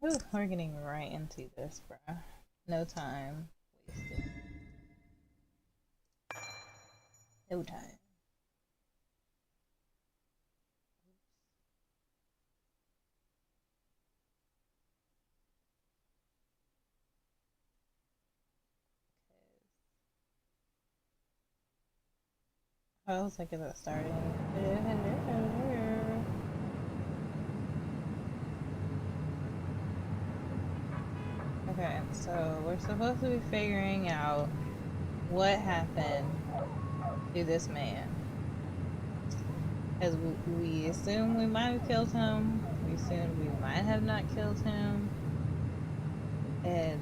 Ooh, we're getting right into this, bro. No time wasted. No time. I was like, is it starting? Okay, so we're supposed to be figuring out what happened to this man. As we assume we might have killed him, we assume we might have not killed him, and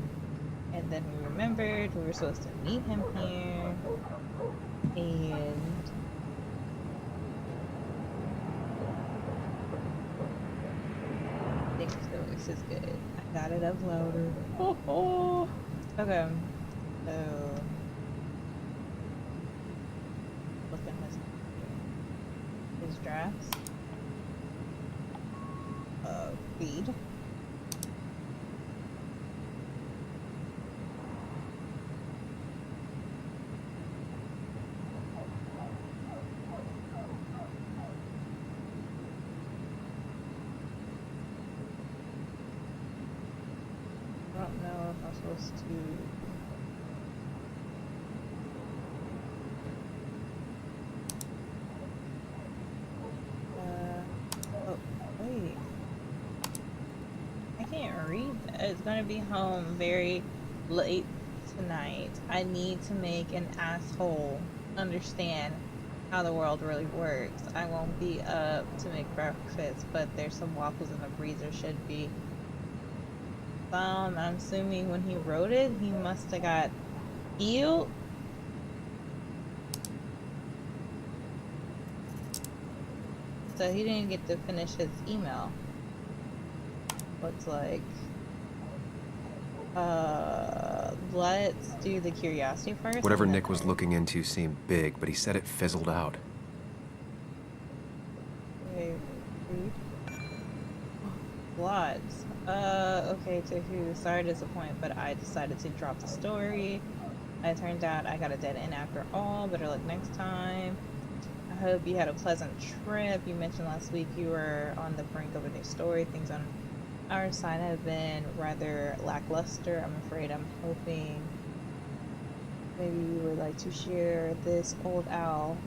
then we remembered we were supposed to meet him here, and I think the voice is good. I got it uploaded. Oh, oh. Okay, so look at his drafts. Feed. I don't know if I'm supposed to. Oh, wait. I can't read that. It's gonna be home very late tonight. I need to make an asshole understand how the world really works. I won't be up to make breakfast, but there's some waffles in the freezer, should be. I'm assuming when he wrote it, he must have got healed. So he didn't get to finish his email. Looks like. Let's do the curiosity first. Whatever Nick was looking into seemed big, but he said it fizzled out. Okay, read. Bloods. Okay, to who? Sorry to disappoint, but I decided to drop the story. It turned out I got a dead end after all. Better luck next time. I hope you had a pleasant trip. You mentioned last week you were on the brink of a new story. Things on our side have been rather lackluster. I'm afraid. I'm hoping maybe you would like to share this old owl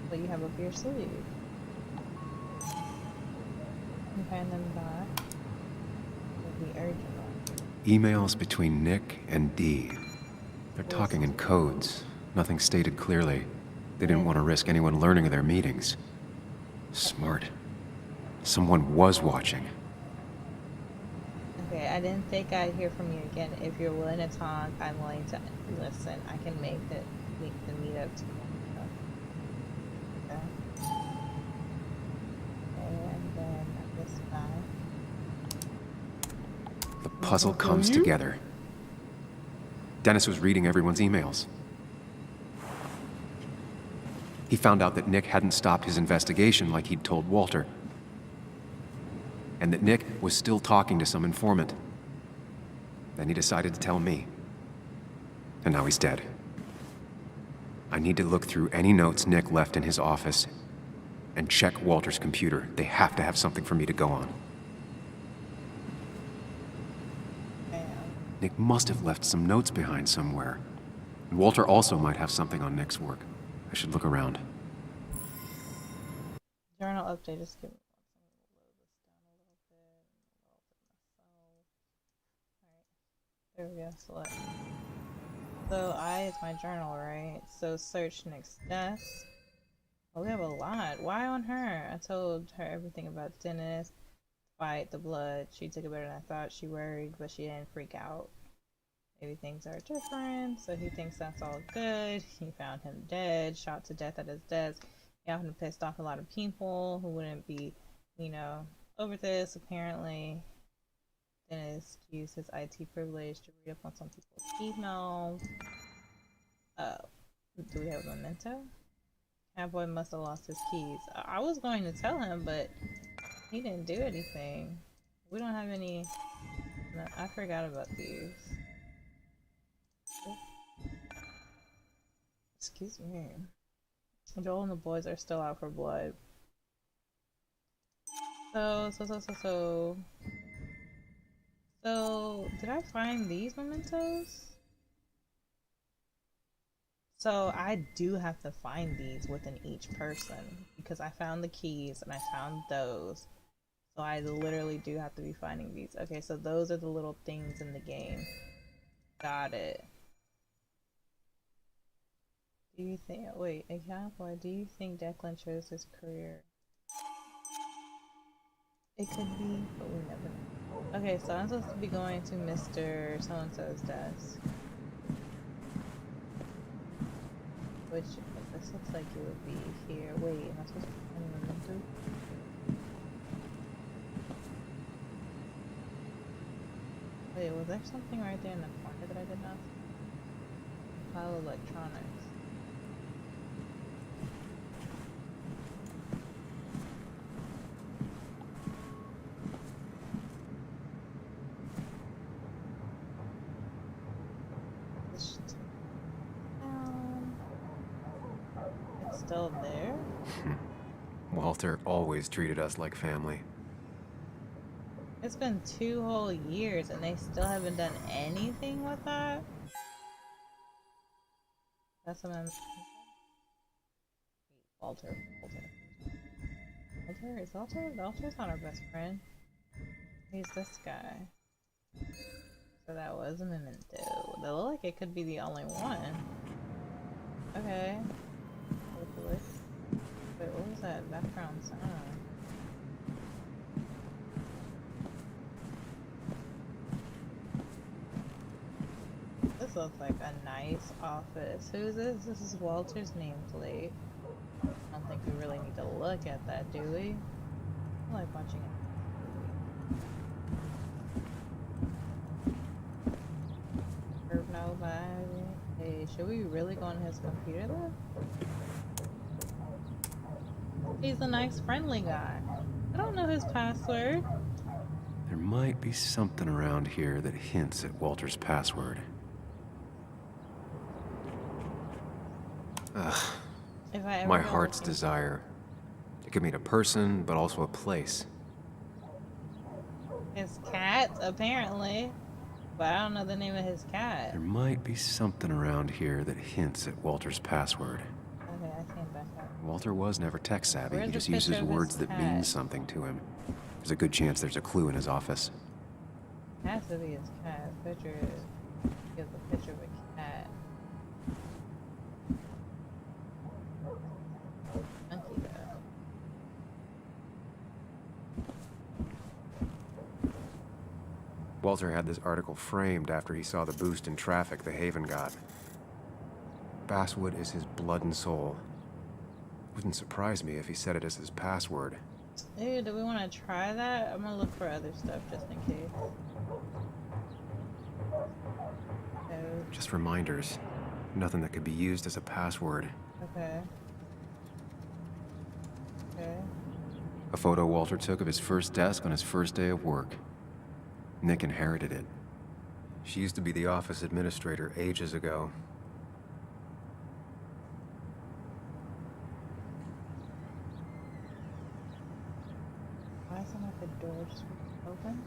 what you have up your sleeve. And find them back. Would be urgent. Emails between Nick and Dee. They're talking in codes. Nothing stated clearly. They didn't want to risk anyone learning of their meetings. Smart. Someone was watching. Okay, I didn't think I'd hear from you again. If you're willing to talk, I'm willing to listen. I can make the meetup tomorrow. Okay. And then this guy. The puzzle comes together. Dennis was reading everyone's emails. He found out that Nick hadn't stopped his investigation like he'd told Walter. And that Nick was still talking to some informant. Then he decided to tell me. And now he's dead. I need to look through any notes Nick left in his office and check Walter's computer. They have to have something for me to go on. Nick must have left some notes behind somewhere. And Walter also might have something on Nick's work. I should look around. Journal update. Just give me one second to load this down a little bit. Alright. There we go. Select. So I is my journal, right? So search next death. Oh, we have a lot. Why on her? I told her everything about Dennis. Fight the blood. She took it better than I thought. She worried, but she didn't freak out. Maybe things are different, so he thinks that's all good. He found him dead, shot to death at his desk. He often pissed off a lot of people who wouldn't be, over this. Apparently, Dennis used his IT privilege to read up on some people's emails. Do we have a memento? Catboy must have lost his keys. I was going to tell him, but he didn't do anything. We don't have any I forgot about these. Excuse me. Joel and the boys are still out for blood. So, did I find these mementos? So, I do have to find these within each person because I found the keys and I found those. So, I literally do have to be finding these. Okay, so those are the little things in the game. Got it. Do you think, wait, example, do you think Declan chose his career? It could be, but we never know. Okay, so I'm supposed to be going to Mr. So-and-so's desk. Which, this looks like it would be here. Wait, am I supposed to be finding a memento? Wait, was there something right there in the corner that I did not see? Pile of electronics. It's still there? Walter always treated us like family. It's been 2 whole years and they still haven't done anything with that? That's what I'm... Walter. Is Walter? Walter's not our best friend. He's this guy. So that was a memento. They look like it could be the only one. Okay. Wait, what was that background sound? This looks like a nice office. Who's this? This is Walter's nameplate. I don't think we really need to look at that, do we? I like watching it. Hey, should we really go on his computer though? He's a nice friendly guy. I don't know his password. There might be something around here that hints at Walter's password. Ugh. If I ever My heart's desire. It could mean a person, but also a place. His cat, apparently. But I don't know the name of his cat. There might be something around here that hints at Walter's password. Okay, I came back up. Walter was never tech savvy. Where's He the just uses picture of his words that mean cat? something to him. There's a good chance there's a clue in his office. Has to be his cat. Picture is a picture of a cat. Monkey though. Walter had this article framed after he saw the boost in traffic the Haven got. Basswood is his blood and soul. Wouldn't surprise me if he said it as his password. Ew, do we want to try that? I'm gonna look for other stuff just in case. Oh, Just reminders. Nothing that could be used as a password. okay. Okay. A photo Walter took of his first desk on his first day of work. Nick inherited it. She used to be the office administrator ages ago. Why isn't like the door just open?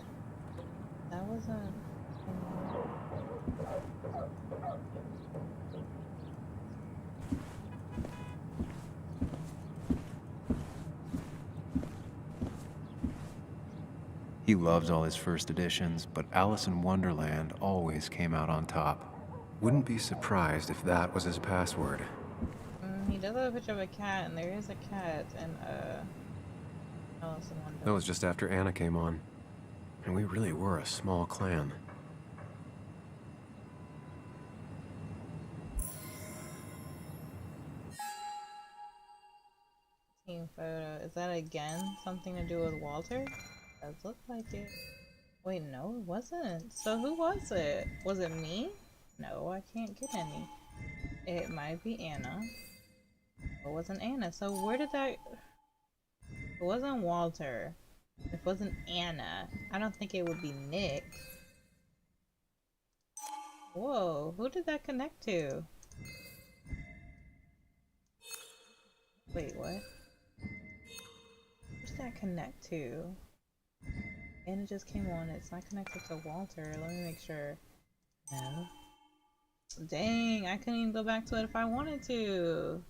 That wasn't... He loves all his first editions, but Alice in Wonderland always came out on top. Wouldn't be surprised if that was his password. He does have a picture of a cat, and there is a cat in Alice in Wonderland. That was just after Anna came on. And we really were a small clan. Team photo. Is that again something to do with Walter? Does look like it. Wait, no, it wasn't. So who was it? Was it me? No, I can't get any. It might be Anna. It wasn't Anna. So where did that... It wasn't Walter. It wasn't Anna. I don't think it would be Nick. Whoa, who did that connect to? Wait, what? Who did that connect to? And it just came on. It's not connected to Walter. Let me make sure. No. Dang, I couldn't even go back to it if I wanted to.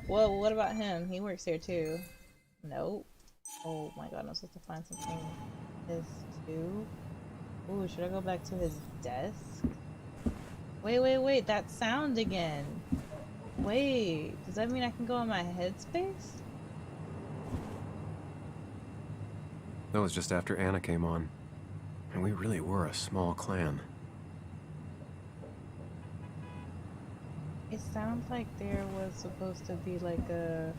Well, what about him? He works here too. Nope. Oh my god, I'm supposed to find something. His too. Ooh, should I go back to his desk? Wait, that sound again. Wait, does that mean I can go in my headspace? That was just after Anna came on. And we really were a small clan. It sounds like there was supposed to be like a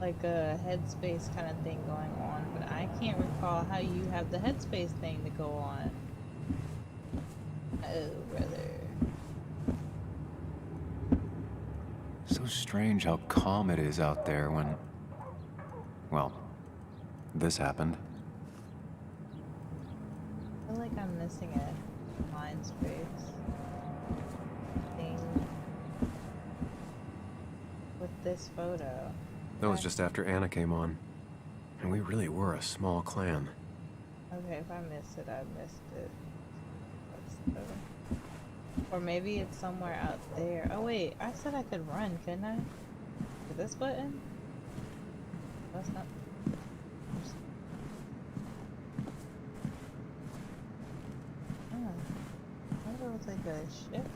headspace kind of thing going on, but I can't recall how you have the headspace thing to go on. Oh, brother. So strange how calm it is out there when... well, this happened. I feel like I'm missing a mind space thing with this photo. That was just after Anna came on. And we really were a small clan. Okay, if I missed it, I missed it. Or maybe it's somewhere out there. Oh wait, I said I could run, couldn't I? With this button? That's not... Oh. I thought it was like a ship.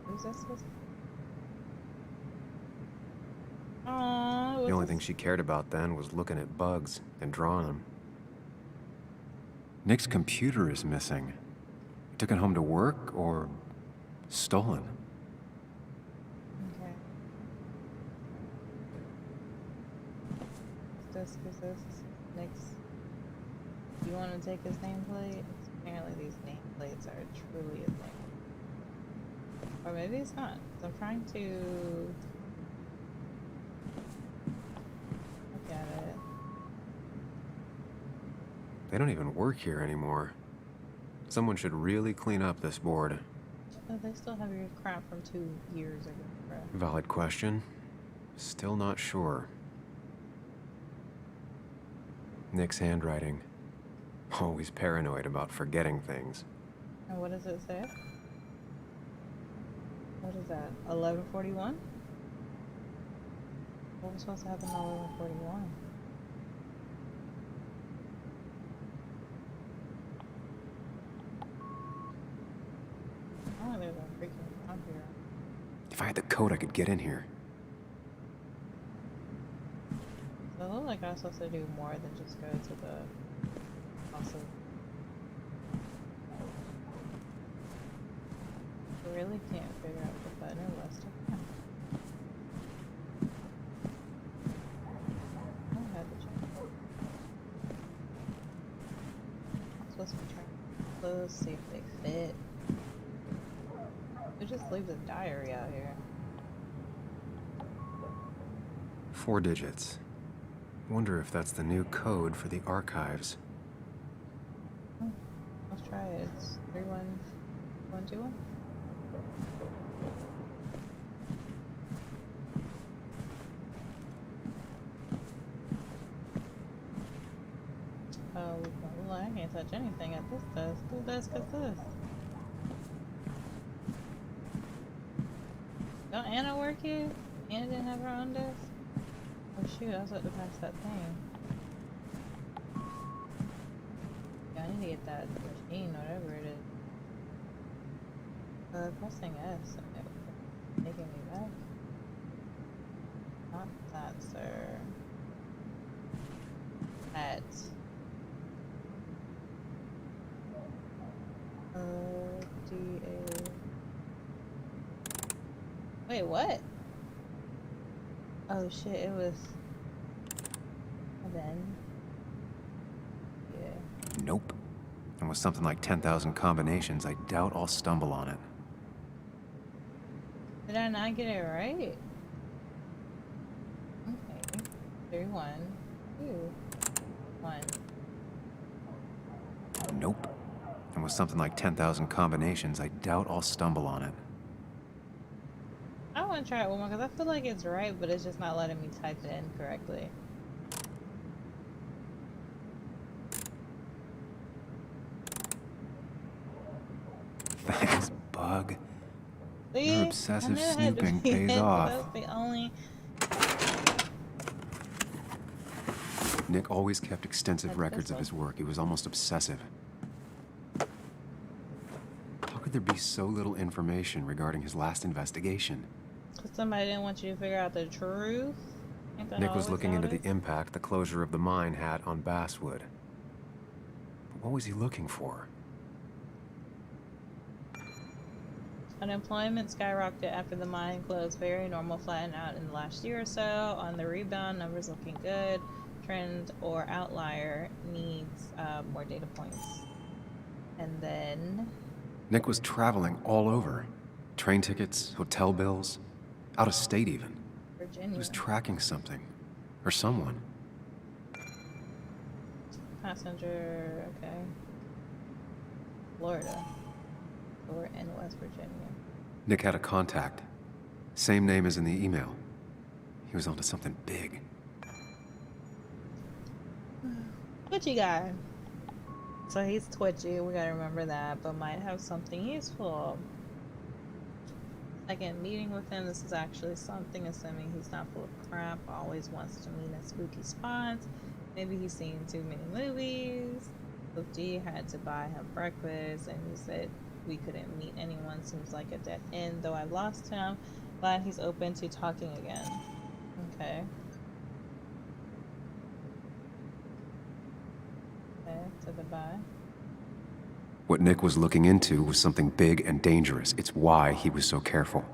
Who's that supposed to... Aww, The only thing she cared about then was looking at bugs and drawing them. Nick's computer is missing. Took it home to work or stolen. Okay. This is this next. You want to take his nameplate? Apparently these nameplates are truly a thing. Or maybe it's not. I'm trying to look at it. They don't even work here anymore. Someone should really clean up this board. Oh, they still have your crap from 2 years ago, bro. Valid question. Still not sure. Nick's handwriting. Always paranoid about forgetting things. And what does it say? What is that? 1141? What was supposed to happen in 1141? Oh, there's a freaking computer. If I had the code, I could get in here. So it looked like I was supposed to do more than just go to the house of... I really can't figure out the button list of them. I had to check. I'm supposed to be trying to close, see if they fit. Who just leaves a diary out here? 4 digits. Wonder if that's the new code for the archives. Let's try it. It's 31121. Oh, well, I can't touch anything at this desk. Whose desk is this? Don't Anna work here? Anna didn't have her own desk? Oh shoot, I was about to pass that thing. Yeah, I need to get that machine, whatever it is. Pressing S. Okay, taking me back. Not that, sir. That. DA. Wait, what? Oh shit, it was... then. Yeah. Nope. And with something like 10,000 combinations, I doubt I'll stumble on it. Did I not get it right? Okay. 3, 1, 2, 1. Nope. and with something like 10,000 combinations, I doubt I'll stumble on it. I want to try it one more because I feel like it's right, but it's just not letting me type it in correctly. Thanks, Bug. See? Your obsessive I knew it had to snooping be pays it, off. That's the only. Nick always kept extensive That's records this of one. his work. He was almost obsessive. How could there be so little information regarding his last investigation? Because somebody didn't want you to figure out the truth? Ain't that Nick was always looking how into it the is? impact the closure of the mine had on Basswood. But what was he looking for? Unemployment skyrocketed after the mine closed. Very normal, flattened out in the last year or so. On the rebound, numbers looking good. Trend or outlier needs more data points. And then Nick was traveling all over. Train tickets, hotel bills, out of state even. He Virginia. was tracking something. Or someone. Passenger, okay. Florida. Or in West Virginia. Nick had a contact. Same name as in the email. He was onto something big. Twitchy guy. So he's twitchy, we gotta remember that, but might have something useful. Second meeting with him, this is actually something, assuming he's not full of crap, always wants to meet at spooky spots. Maybe he's seen too many movies. So G had to buy him breakfast, and he said we couldn't meet anyone, seems like a dead end, though I lost him. Glad he's open to talking again. Okay. Okay, so goodbye. What Nick was looking into was something big and dangerous. It's why he was so careful.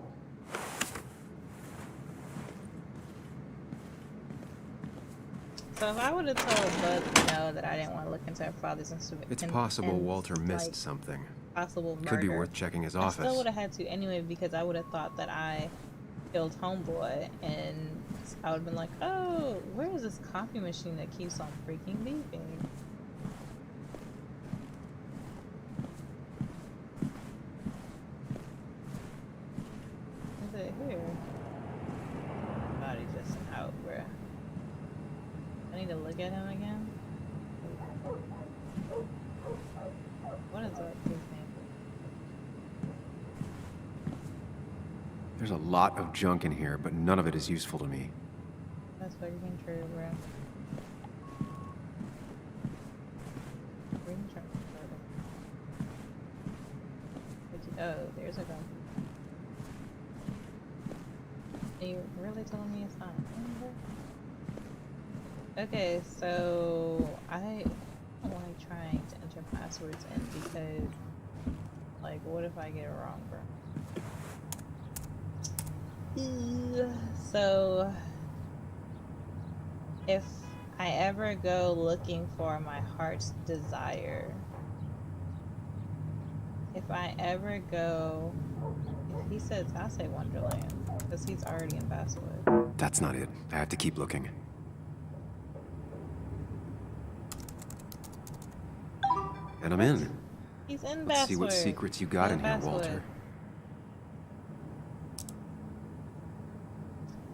So if I would have told Bud no that I didn't want to look into her father's It's possible Walter missed something. possible murder, Could be worth checking his I still office. would have had to anyway, because I would have thought that I killed Homeboy, and I would have been like, oh, where is this coffee machine that keeps on freaking beeping? Is it here? Body just out, bruh. I need to look at him again. What is that his name? There's a lot of junk in here, but none of it is useful to me. That's fucking true, bro. Green truck photo. Oh, there's a gun. Are you really telling me it's not in there? Okay, so I don't like trying to enter passwords in because, like, what if I get it wrong, bro? So, if I ever go looking for my heart's desire, if I ever go, if he says, I'll say Wonderland, because he's already in Basswood. That's not it. I have to keep looking. And I'm in. He's in Basswood. Let's see what secrets you got He's in here, Basswood. Walter.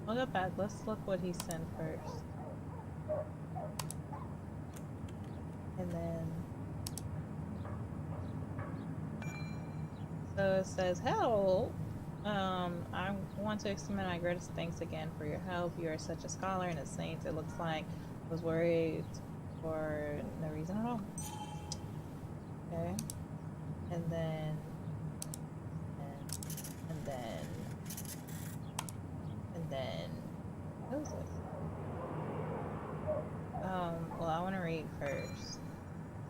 We'll go back. Let's look what he sent first. And then... So it says, hello! I want to extend my greatest thanks again for your help. You are such a scholar and a saint. It looks like I was worried for no reason at all. Okay. And then... And then... Who is this? Well, I want to read first.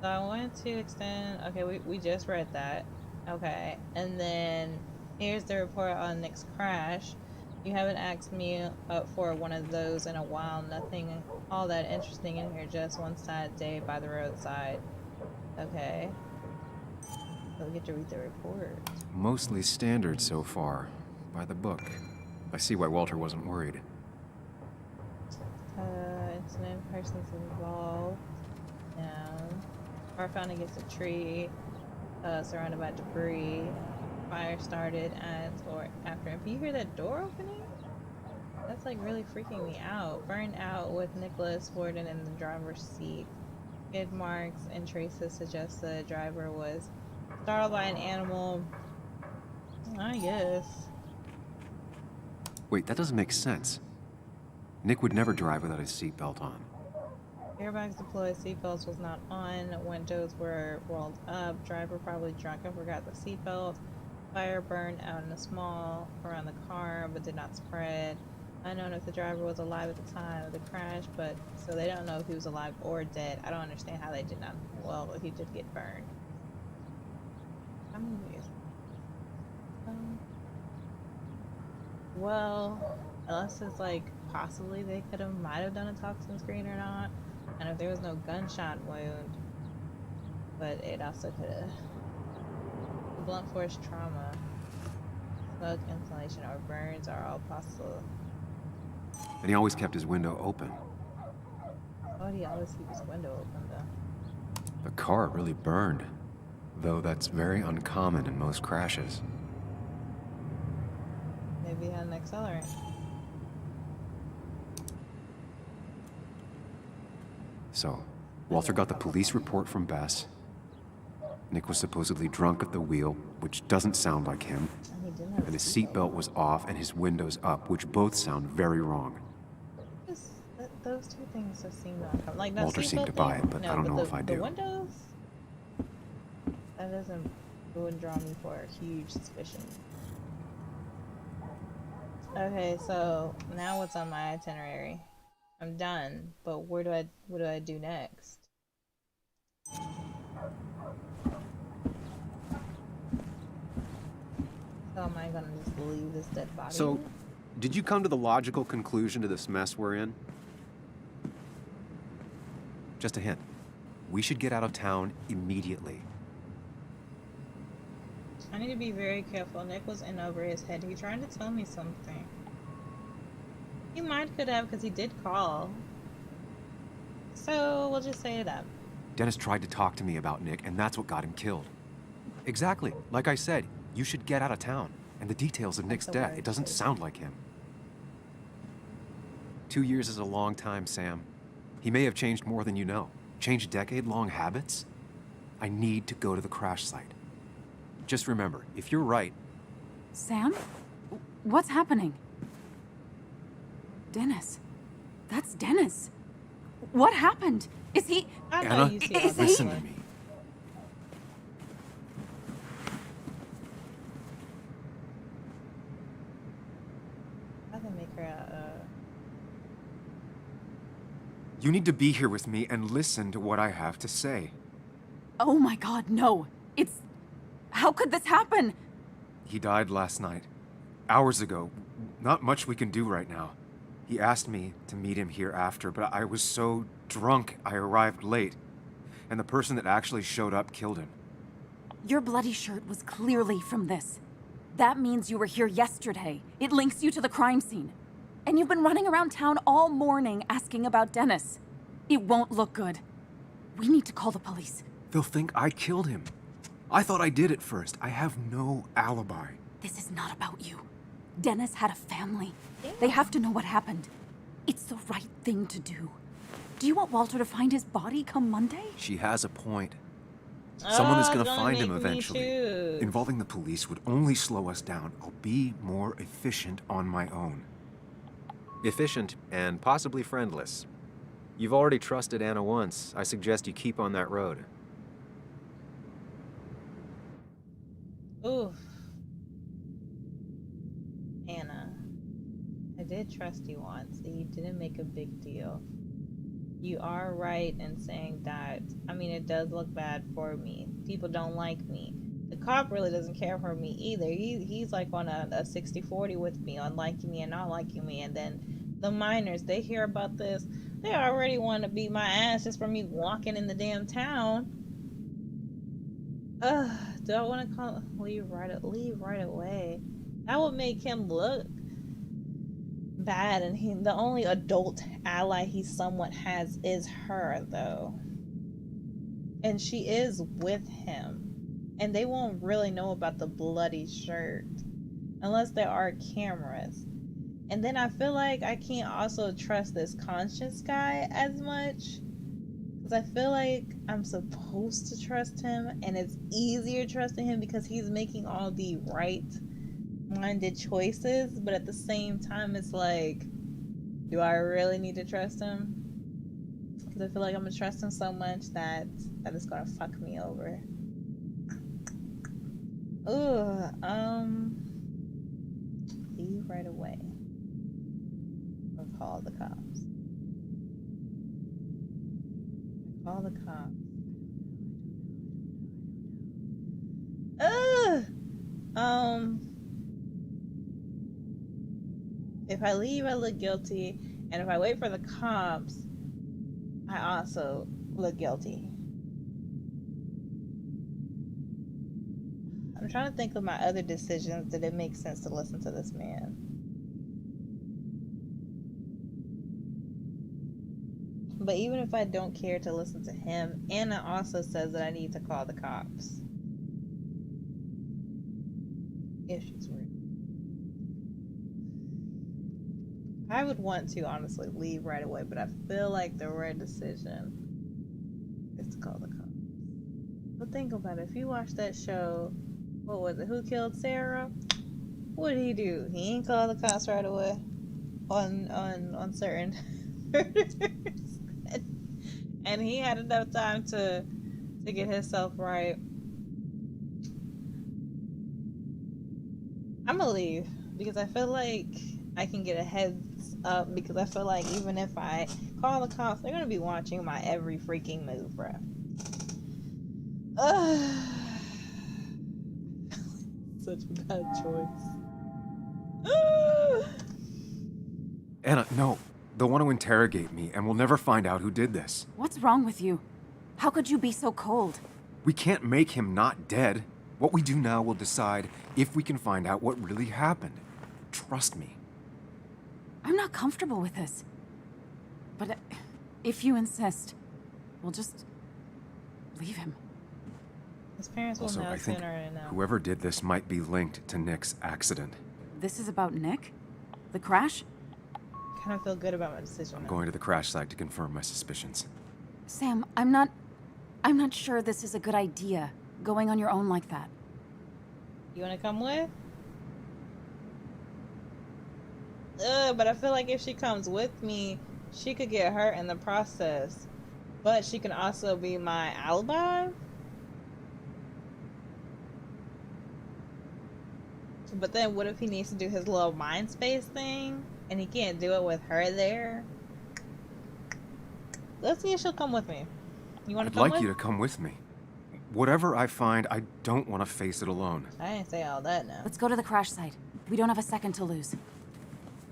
So I wanted to extend... Okay, we just read that. Okay, and then here's the report on Nick's crash. You haven't asked me up for one of those in a while. Nothing all that interesting in here. Just one sad day by the roadside. Okay. So we get to read the report. Mostly standard so far. By the book. I see why Walter wasn't worried. Incident, persons involved. Car found against a tree. surrounded by debris. Fire started as or after him. Can you hear that door opening? That's like really freaking me out. Burned out with Nicholas Borden in the driver's seat. Skid marks and traces suggest the driver was startled by an animal. I guess. Wait, that doesn't make sense. Nick would never drive without his seatbelt on. Airbags deployed, seatbelts was not on, windows were rolled up, driver probably drunk and forgot the seatbelt. Fire burned out in a small around the car but did not spread. Unknown if the driver was alive at the time of the crash, but so they don't know if he was alive or dead. I don't understand how they did not. Well, he did get burned. How many years? Well, unless it's like possibly they might have done a toxin screen or not, and if there was no gunshot wound, but it also could have blunt force trauma, smoke inhalation, or burns are all possible. And he always kept his window open. Why would he always keep his window open though? The car really burned, though that's very uncommon in most crashes. Maybe he had an accelerant. So, Walter got the police report from Bess. Nick was supposedly drunk at the wheel, which doesn't sound like him. And he didn't have And his seatbelt was off and his windows up, which both sound very wrong. Those two things just seem not like that. Walter seemed to buy it, but I don't know if I do. The windows, that wouldn't draw me for a huge suspicion. Okay, so now what's on my itinerary? I'm done, but what do I do next? So am I gonna just leave this dead body? So, did you come to the logical conclusion to this mess we're in? Just a hint. We should get out of town immediately. I need to be very careful. Nick was in over his head. He tried to tell me something. He could have, because he did call. So we'll just say it up. Dennis tried to talk to me about Nick, and that's what got him killed. Exactly. Like I said, you should get out of town. And the details of Nick's death, it doesn't sound like him. 2 years is a long time, Sam. He may have changed more than you know. Changed decade-long habits? I need to go to the crash site. Just remember, if you're right... Sam? What's happening? Dennis. That's Dennis. What happened? Is he... Anna, listen to me. I can make her You need to be here with me and listen to what I have to say. Oh my God, no. It's... How could this happen? He died last night. Hours ago. Not much we can do right now. He asked me to meet him here after, but I was so drunk I arrived late. And the person that actually showed up killed him. Your bloody shirt was clearly from this. That means you were here yesterday. It links you to the crime scene. And you've been running around town all morning asking about Dennis. It won't look good. We need to call the police. They'll think I killed him. I thought I did at first. I have no alibi. This is not about you. Dennis had a family. They have to know what happened. It's the right thing to do. Do you want Walter to find his body come Monday? She has a point. Someone is gonna don't find him make me eventually. choose. Involving the police would only slow us down. I'll be more efficient on my own. Efficient and possibly friendless. You've already trusted Anna once. I suggest you keep on that road. Oof. Anna, I did trust you once, and you didn't make a big deal. You are right in saying that, I mean, it does look bad for me. People don't like me. The cop really doesn't care for me either. He's like on a 60-40 with me, on liking me and not liking me. And then the minors, they hear about this. They already want to beat my ass just for me walking in the damn town. Do I want to leave right away? That would make him look bad, and the only adult ally he somewhat has is her, though. And she is with him. and they won't really know about the bloody shirt unless there are cameras. And then I feel like I can't also trust this conscious guy as much, because I feel like I'm supposed to trust him, and it's easier trusting him because he's making all the right minded choices. But at the same time, it's like, do I really need to trust him? Because I feel like I'm gonna trust him so much that it's gonna fuck me over. Leave right away or call the cops. Call the cops. If I leave, I look guilty, and if I wait for the cops, I also look guilty. I'm trying to think of my other decisions. Did it make sense to listen to this man? But even if I don't care to listen to him, Anna also says that I need to call the cops. If she's rude. I would want to honestly leave right away, but I feel like the right decision is to call the cops. But think about it. If you watch that show, what was it? Who Killed Sarah? What did he do? He ain't call the cops right away on certain murders. And he had enough time to get himself right. I'm gonna leave because I feel like I can get a heads up, because I feel like even if I call the cops, they're gonna be watching my every freaking move, bruh. Such a bad choice. Anna, no. They'll want to interrogate me, and we'll never find out who did this. What's wrong with you? How could you be so cold? We can't make him not dead. What we do now will decide if we can find out what really happened. Trust me. I'm not comfortable with this. But if you insist, we'll just leave him. His parents will Also, know I think sooner or now. whoever did this might be linked to Nick's accident. This is about Nick? The crash? I kind of feel good about my decision. I'm going to the crash site to confirm my suspicions. Sam, I'm not sure this is a good idea, going on your own like that. You want to come with? But I feel like if she comes with me, she could get hurt in the process. But she can also be my alibi? But then what if he needs to do his little mind space thing and he can't do it with her there? Let's see if she'll come with me. You want to come I'd like with? you to come with me. Whatever I find, I don't want to face it alone. I didn't say all that now. Let's go to the crash site. We don't have a second to lose.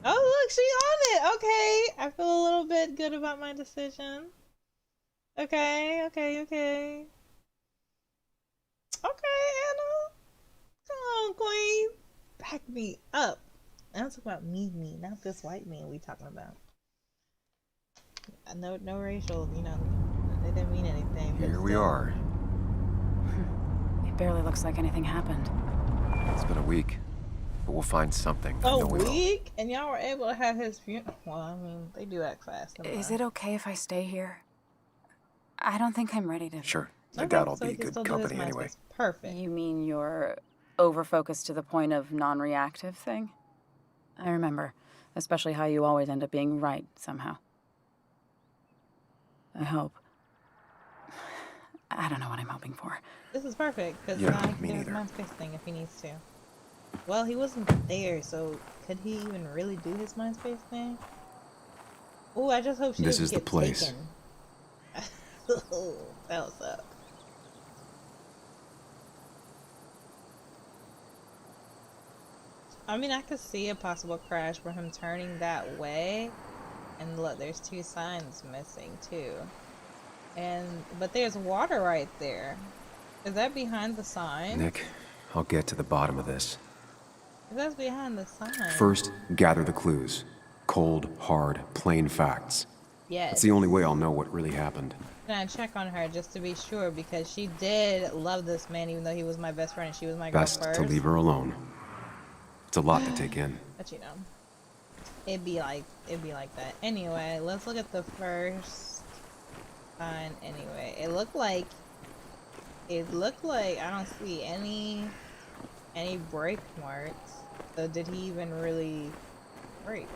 Oh, look, she on it. Okay. I feel a little bit good about my decision. Okay. Okay, Anna. Come on, queen. Back me up. I'm talking about me, not this white man we talking about. No racial, they didn't mean anything. Here we are. It barely looks like anything happened. It's been a week, but we'll find something. A week? And y'all were able to have his funeral? Well, I mean, they do act fast. Is it okay if I stay here? I don't think I'm ready to... Sure. I Okay, doubt I'll so be he can good still do company his anyway. MySpace. Perfect. You mean you're over-focused to the point of non-reactive thing? I remember. Especially how you always end up being right, somehow. I hope. I don't know what I'm hoping for. This is perfect, because Yeah, now he can me do his neither. MySpace thing if he needs to. Well, he wasn't there, so could he even really do his MySpace thing? Oh, I just hope she This doesn't is the get place. taken. That was up. I mean, I could see a possible crash for him turning that way. And look, there's 2 signs missing too. But there's water right there. Is that behind the sign? Nick, I'll get to the bottom of this. If that's behind the sign. First, gather the clues. Cold, hard, plain facts. That's Yes. the only way I'll know what really happened. Can I check on her just to be sure, because she did love this man even though he was my best friend and she was my girl Best first. to leave her alone. It's a lot to take in. But you know, it'd be like that. Anyway, let's look at the first sign. Anyway, it looked like I don't see any brake marks. So did he even really brake?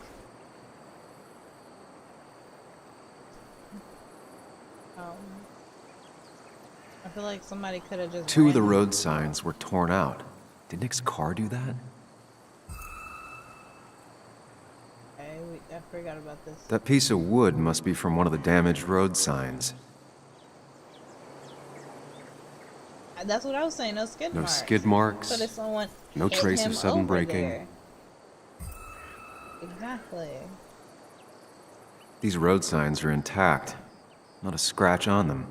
I feel like somebody could have just. Two of the road signs were torn out. Did Nick's car do that? Okay, I forgot about this. That piece of wood must be from one of the damaged road signs. That's what I was saying. No skid marks. No skid marks. So did someone No hit trace him of sudden over braking. there? Exactly. These road signs are intact. Not a scratch on them.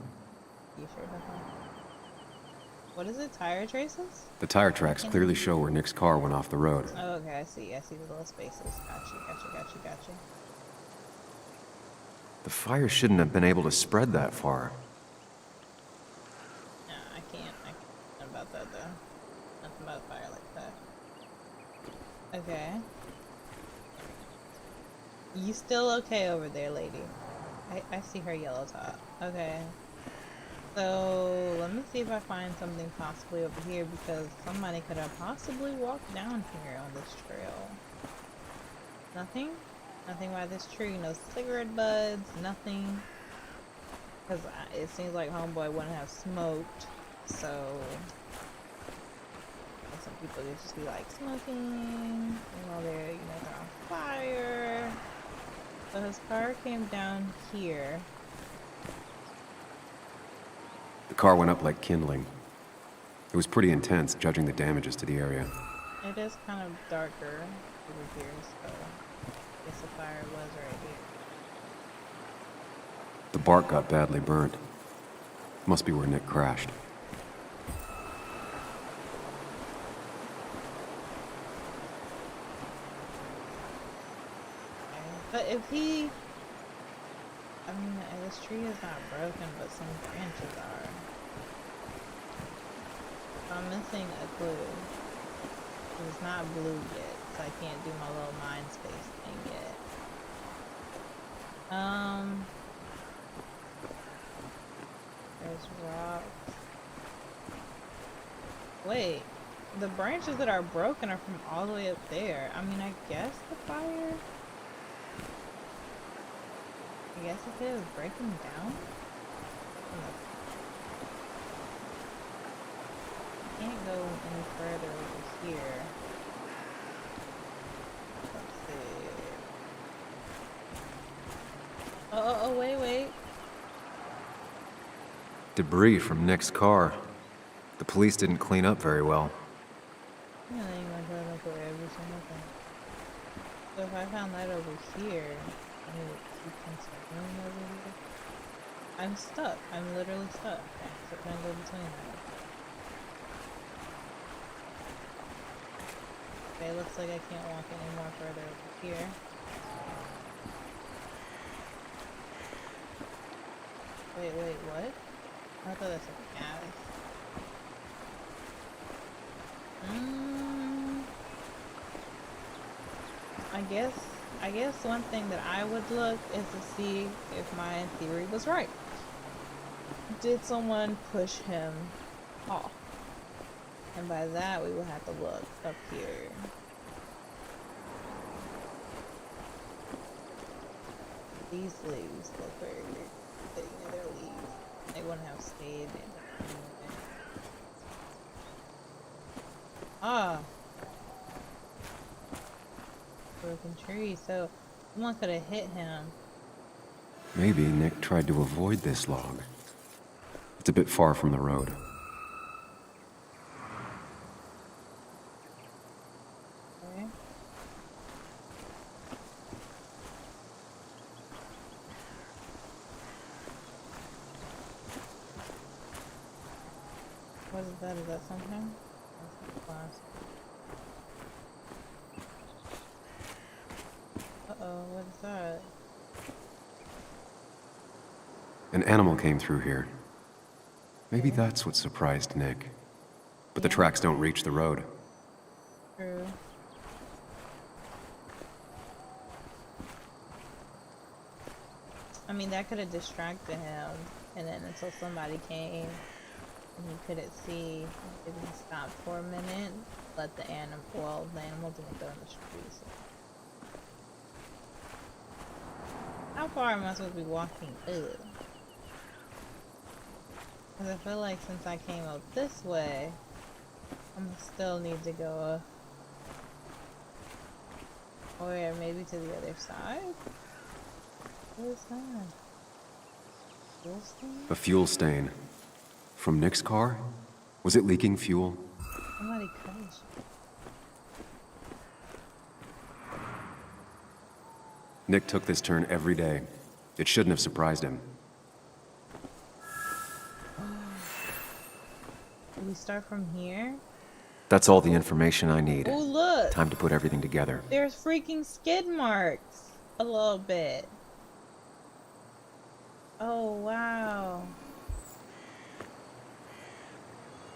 You sure about that? What is it? Tire traces? The tire tracks clearly show where Nick's car went off the road. Oh, okay, I see the little spaces. Gotcha. The fire shouldn't have been able to spread that far. No, I can't. Nothing about that though. Nothing about a fire like that. Okay. You still okay over there, lady? I see her yellow top. Okay. So, let me see if I find something possibly over here, because somebody could have possibly walked down here on this trail. Nothing? Nothing by this tree? No cigarette buds? Nothing? Because it seems like homeboy wouldn't have smoked, so... And some people would just be like smoking, they're on fire. So his car came down here. The car went up like kindling. It was pretty intense, judging the damages to the area. It is kind of darker over here, so I guess the fire was right here. The bark got badly burnt. Must be where Nick crashed. But if he... I mean, this tree is not broken, but some branches are. So I'm missing a clue. It's not blue yet, so I can't do my little mind space thing yet. There's rocks. Wait, the branches that are broken are from all the way up there. I mean, I guess the fire... I guess if it was breaking down? I can't go any further over here. Let's see. Oh, wait. Debris from Nick's car. The police didn't clean up very well. Yeah, they ain't gonna go up for every single thing. So if I found that over here, I need to keep considering over here. I'm stuck. I'm literally stuck. Okay, so can I go between them? Okay, looks like I can't walk any more further over here. Wait, what? I thought that's a gas. I guess one thing that I would look is to see if my theory was right. Did someone push him off? And by that, we will have to look up here. These leaves look very weird. They're leaves. They wouldn't have stayed in. Ah! Broken tree, so someone could have hit him. Maybe Nick tried to avoid this log. It's a bit far from the road. Okay. What is that? Is that something? That's a glass. Uh-oh, what is that? An animal came through here. Maybe that's what surprised Nick. But the tracks don't reach the road. True. I mean, that could have distracted him, and then until somebody came and he couldn't see, maybe he stopped for a minute, let the animal, well, the animal didn't go in the streets. How far am I supposed to be walking up? Because I feel like since I came up this way, I'm gonna still need to go up. Or maybe to the other side? What is that? Fuel stain? A fuel stain. From Nick's car? Was it leaking fuel? Somebody crashed. Nick took this turn every day. It shouldn't have surprised him. Do we start from here? That's all the information I need. Oh, look! Time to put everything together. There's freaking skid marks! A little bit. Oh, wow.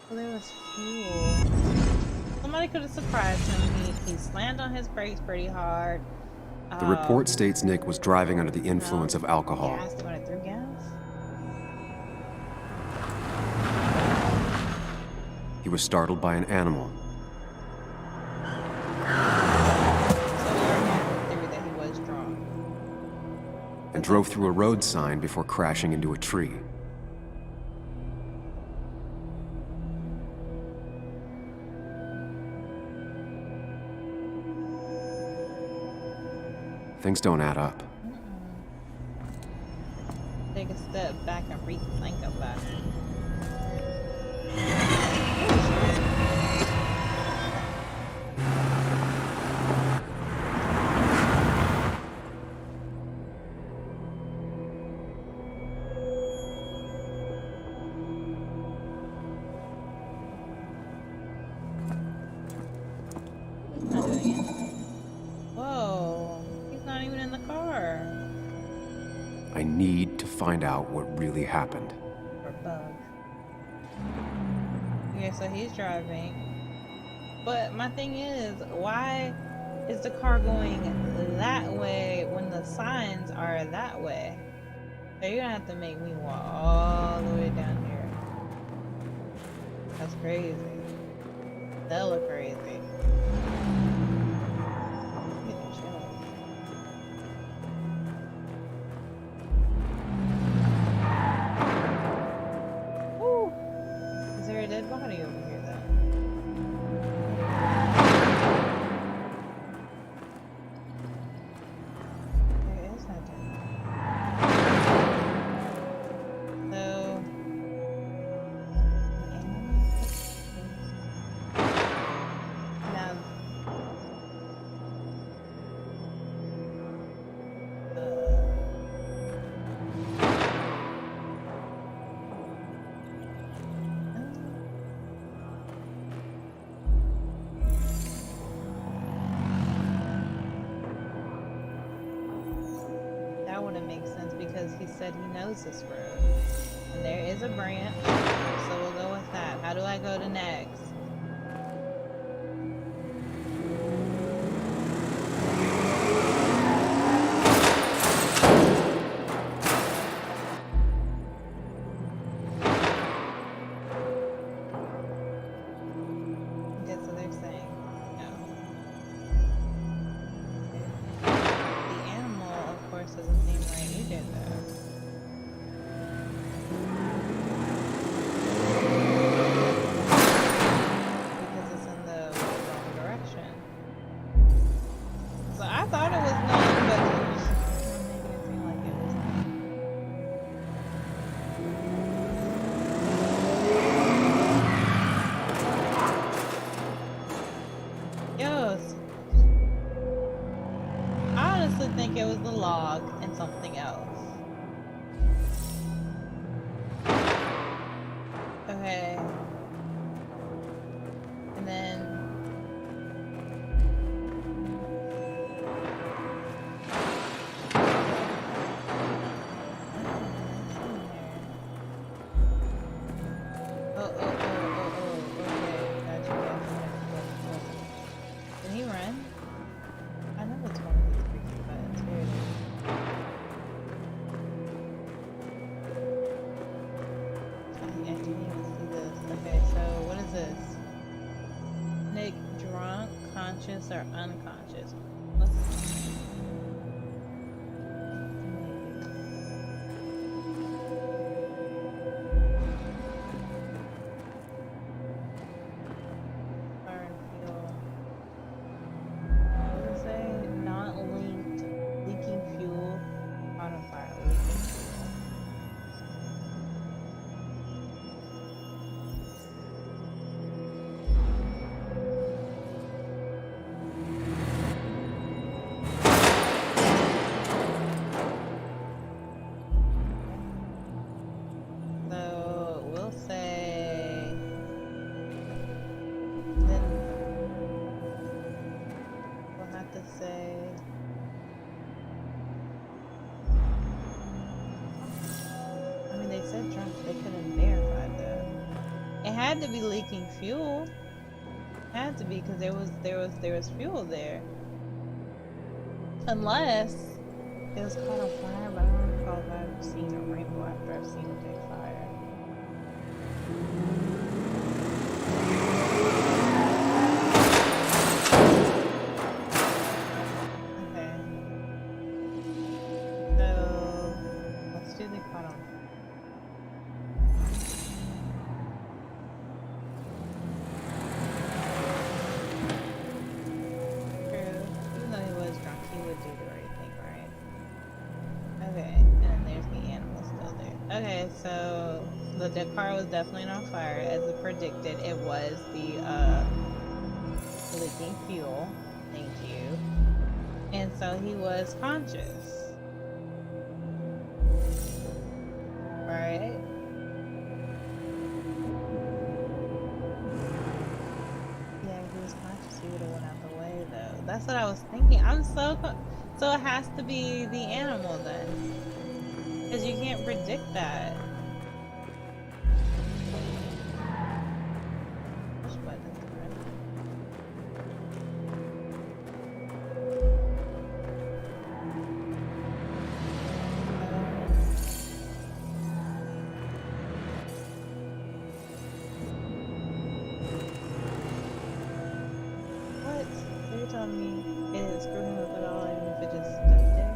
Well, there was fuel. Somebody could have surprised him. He slammed on his brakes pretty hard. The report states Nick was driving under the influence of alcohol. Gas, when it threw gas? He was startled by an animal. So we already have the theory that he was drunk. And drove through a road sign before crashing into a tree. Things don't add up. Take a step back and rethink about it. Not doing it. Whoa, he's not even in the car. I need to find out what really happened. Or bug. Okay, so he's driving. But my thing is, why is the car going that way when the signs are that way? So you're gonna have to make me walk all the way down here. That's crazy. That look crazy. Get the chill. Woo! Is there a dead body over here though? There is no dead body. So now that wouldn't make sense because he said he knows this road. And there is a branch, so we'll go with that. How do I go to next? Okay, so they're saying no. The animal, of course, doesn't seem right either, though. Because it's in the wrong direction. So I thought it was none, but maybe it seemed like it was none. Yes. I honestly think it was the log and something else. Okay. And then conscious or unconscious? Let's see. Fire and fuel. What does it say? Not linked. Leaking fuel. Caught on fire. Leaking fuel. So we'll say then we'll have to say I mean they said drunk, they couldn't verify that. It had to be leaking fuel. It had to be because there was fuel there. Unless it was caught on fire, but I don't recall if I've seen a rainbow after I've seen it take fire. Okay. So let's do the caught on fire. True. Even though he was drunk, he would do the right thing, right? Okay, and then there's the animal still there. Okay, so the car was definitely on fire, as it predicted. It was the leaking fuel. Thank you. And so he was conscious, right? Yeah, if he was conscious, he would have went out the way, though. That's what I was thinking. So it has to be the animal then, because you can't predict that. Push buttons, right? What? So you're telling me it screwed him up at all, even if it just stood there?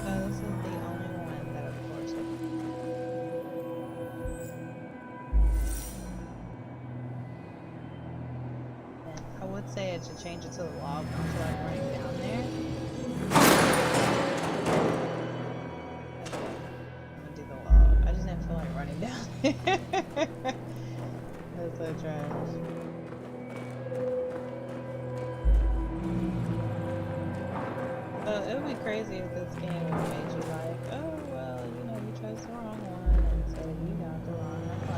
So this is the only one that, of course, I would say it should change it to the log until I'm running down there. I'm gonna do the log. I just didn't feel like running down there. That's so trash. So it would be crazy if this game made you like, oh well, you know, you chose the wrong one, and so you got the wrong one.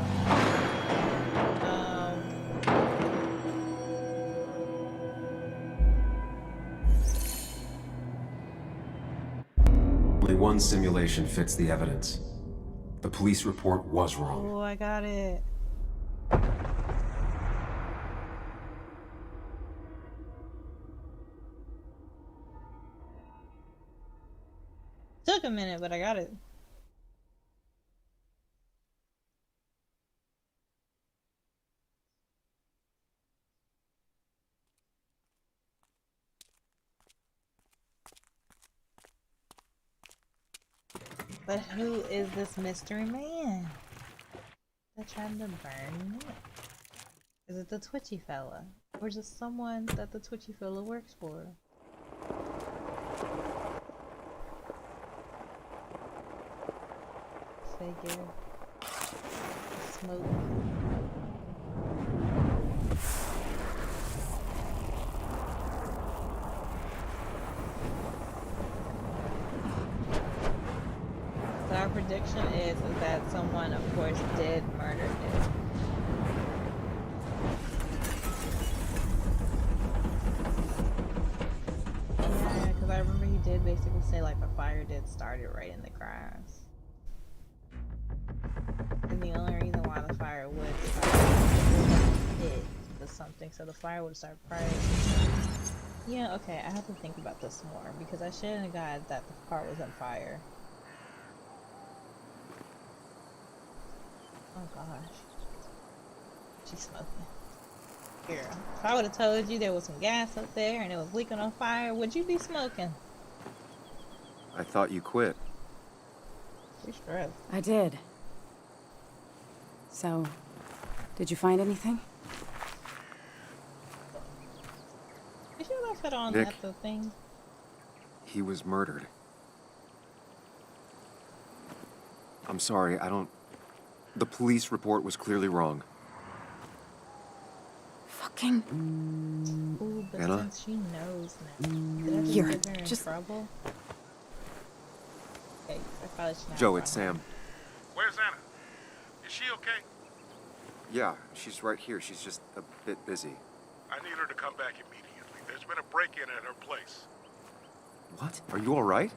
Only one simulation fits the evidence. The police report was wrong. Oh, I got it. Took a minute, but I got it. But who is this mystery man? They're trying to burn me. Is it the twitchy fella? Or just someone that the twitchy fella works for? Figure. Smoke. So our prediction is that someone, of course, did murder him. I remember he did basically say like the fire did start it right in the grass. And the only reason why the fire would hit was something, so the fire would start prior. Yeah, okay, I have to think about this more because I shouldn't have got that the car was on fire. Oh gosh. She's smoking. Here, if I would have told you there was some gas up there and it was leaking on fire, would you be smoking? I thought you quit. You're stressed. I did. So, did you find anything? Did you left it on Nick. that the thing? He was murdered. I'm sorry, I don't... The police report was clearly wrong. Fucking... Ooh, but Anna? since she knows now, did I just Here, put her in just- trouble? Okay, I probably should not Joe, run it's her. Sam. Where's Anna? Is she okay? Yeah, she's right here. She's just a bit busy. I need her to come back immediately. There's been a break-in at her place. What? Are you all right?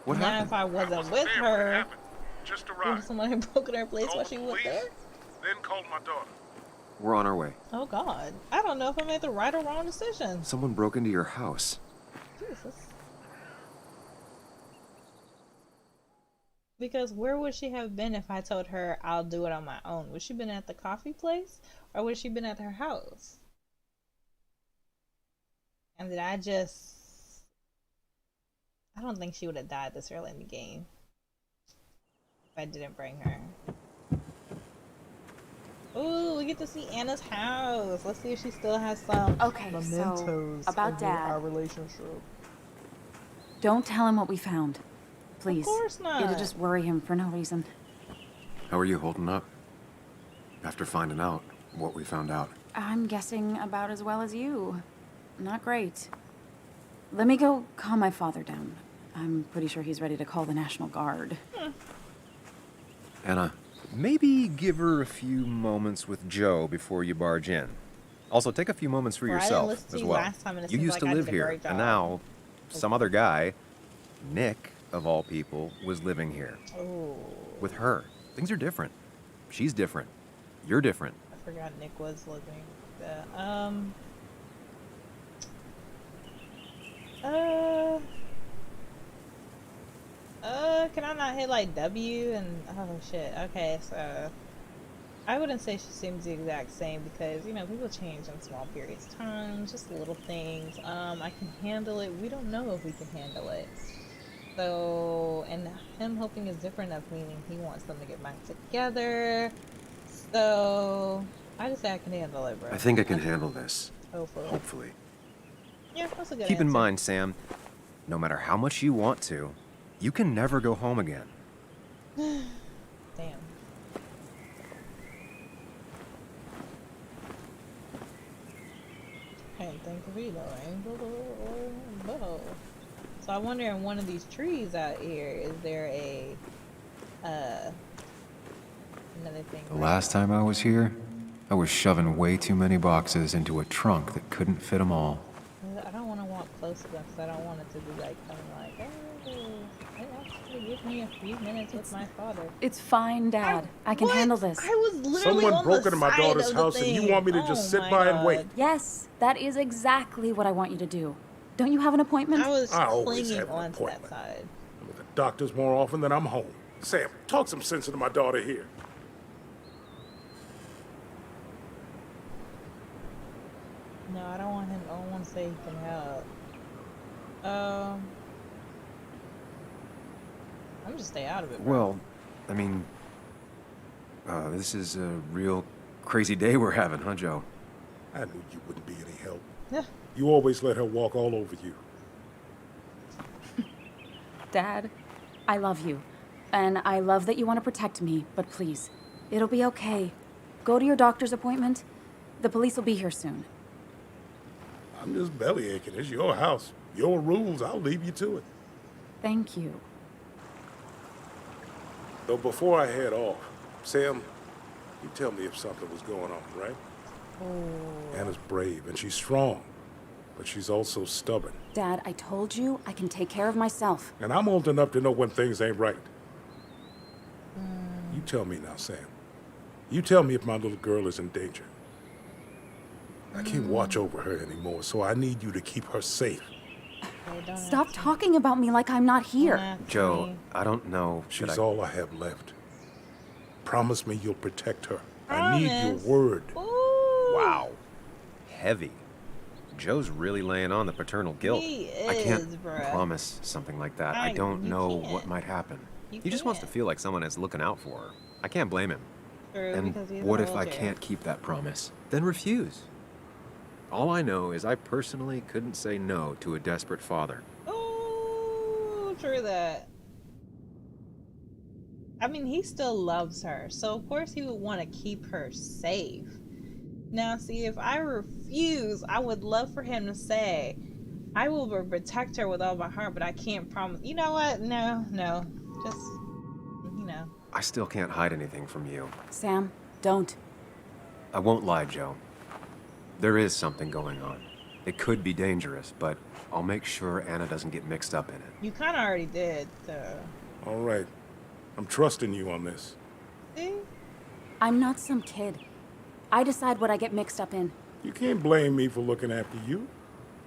What Now, happened? if I wasn't wasn't with there when it her, happened. Just would arrived. someone have broken her place while Called she the was police, there? then called my daughter. We're on our way. Oh God, I don't know if I made the right or wrong decision. Someone broke into your house. Jesus. Because where would she have been if I told her I'll do it on my own? Would she been at the coffee place or would she been at her house? And did I don't think she would have died this early in the game if I didn't bring her. Ooh, we get to see Anna's house. Let's see if she still has some Okay, so, mementos about of Dad. our relationship. Don't tell him what we found. Please. course not. It'll just worry him for no reason. How are you holding up? After finding out what we found out. I'm guessing about as well as you. Not great. Let me go calm my father down. I'm pretty sure he's ready to call the National Guard. Anna, Maybe give her a few moments with Joe before you barge in. Also, take a few moments for Well, I didn't yourself listen to as you well. last time, and it You seems used like to I live did a here, great job. and now some other guy, Nick of all people, was living here Oh, with her. Things are different. She's different. You're different. I forgot Nick was living there. Can I not hit like W and oh shit? Okay, so I wouldn't say she seems the exact same because you know people change in small periods of time, just little things. I can handle it. We don't know if we can handle it. So, and him hoping is different enough, meaning he wants them to get back together. So, I just say I can handle it, bro. I think I can handle this. Hopefully. Hopefully. Yeah, that's a good Keep in answer. mind, Sam, no matter how much you want to, you can never go home again. Damn. Can't think of either angel or bow. So I wonder in one of these trees out here, is there a another thing? The last time I was here, I was shoving way too many boxes into a trunk that couldn't fit them all. I don't want to walk close enough because I don't want it to be like kind of like, oh, give me a few minutes with my father. It's fine, Dad. I can What? handle this. I was literally Someone on broke the into my side daughter's of the house and you thing. want me to Oh just sit my by and wait? God. Yes, that is exactly what I want you to do. Don't you have an appointment? I was I always clinging have an onto that appointment. side. I'm at the doctor's more often than I'm home. Sam, talk some sense into my daughter here. No, I don't want him. I don't want to say he can help. I'm just stay out of it, bro. Well, I mean, this is a real crazy day we're having, huh, Joe? I knew you wouldn't be any help. Yeah. You always let her walk all over you. Dad, I love you. And I love that you want to protect me, but please, it'll be okay. Go to your doctor's appointment. The police will be here soon. I'm just belly aching. It's your house. Your rules. I'll leave you to it. Thank you. Though before I head off, Sam, you tell me if something was going on, right? Oh. Anna's brave and she's strong. but she's also stubborn. Dad, I told you I can take care of myself. And I'm old enough to know when things ain't right. You tell me now, Sam. You tell me if my little girl is in danger. I can't watch over her anymore, so I need you to keep her safe. Okay, don't Stop ask talking about me like I'm not me. here. Don't ask Joe, me. I don't know. Should She's I? all I have left. Promise me you'll protect her. I need your Promise. word. Ooh. Wow. Heavy. Joe's really laying on the paternal guilt. He is, I can't bruh. promise something like that. I don't you know can't. what might happen. He just wants to feel like someone is looking out for her. I can't blame him. True, And because he's what a if I wheelchair. can't keep that promise? Then refuse. All I know is I personally couldn't say no to a desperate father. Ooh, true that. I mean, he still loves her, so of course he would want to keep her safe. Now, see, if I refuse, I would love for him to say, I will protect her with all my heart, but I can't promise. You know what? No. Just, you know. I still can't hide anything from you. Sam, don't. I won't lie, Joe. There is something going on. It could be dangerous, but I'll make sure Anna doesn't get mixed up in it. You kind of already did, so. All right. I'm trusting you on this. See? I'm not some kid. I decide what I get mixed up in. You can't blame me for looking after you.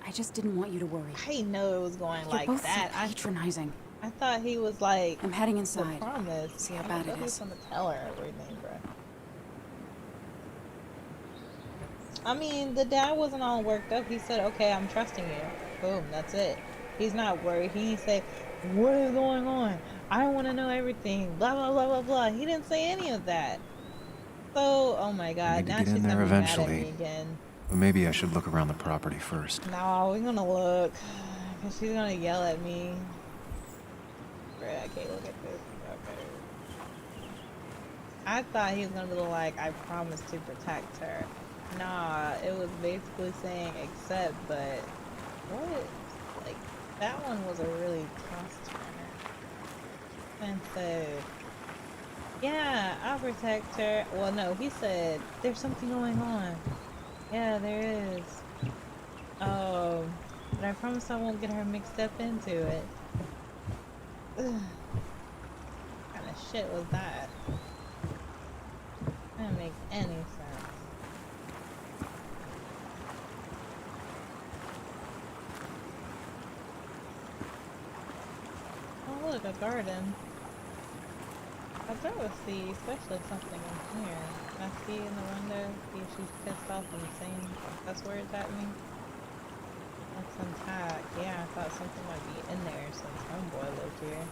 I just didn't want you to worry. I didn't know it was going You're like both that. so patronizing. I thought he was like I'm heading the inside. promise. See how bad it He's is. gonna tell her everything, bro. I mean, the dad wasn't all worked up. He said, "Okay, I'm trusting you." Boom, that's it. He's not worried. He didn't say, "What is going on? I want to know everything." Blah blah blah blah blah. He didn't say any of that. So, oh my God, need to now get she's in gonna there be mad at eventually. me again. But maybe I should look around the property first. No, we're gonna look, cause she's gonna yell at me. Bruh, I can't look at this. Okay. I thought he was gonna be like, I promised to protect her. Nah, it was basically saying accept, but what? Like, that one was a really toss turner. And said, yeah, I'll protect her. Well, no, he said, there's something going on. Yeah, there is. But I promise I won't get her mixed up into it. Ugh. What kind of shit was that? That didn't make any sense. Oh look, a garden. I thought we'll see, especially something in here. I see in the window, see if she's pissed off and saying cuss words at me. That's intact. Yeah, I thought something might be in there since homeboy lived here.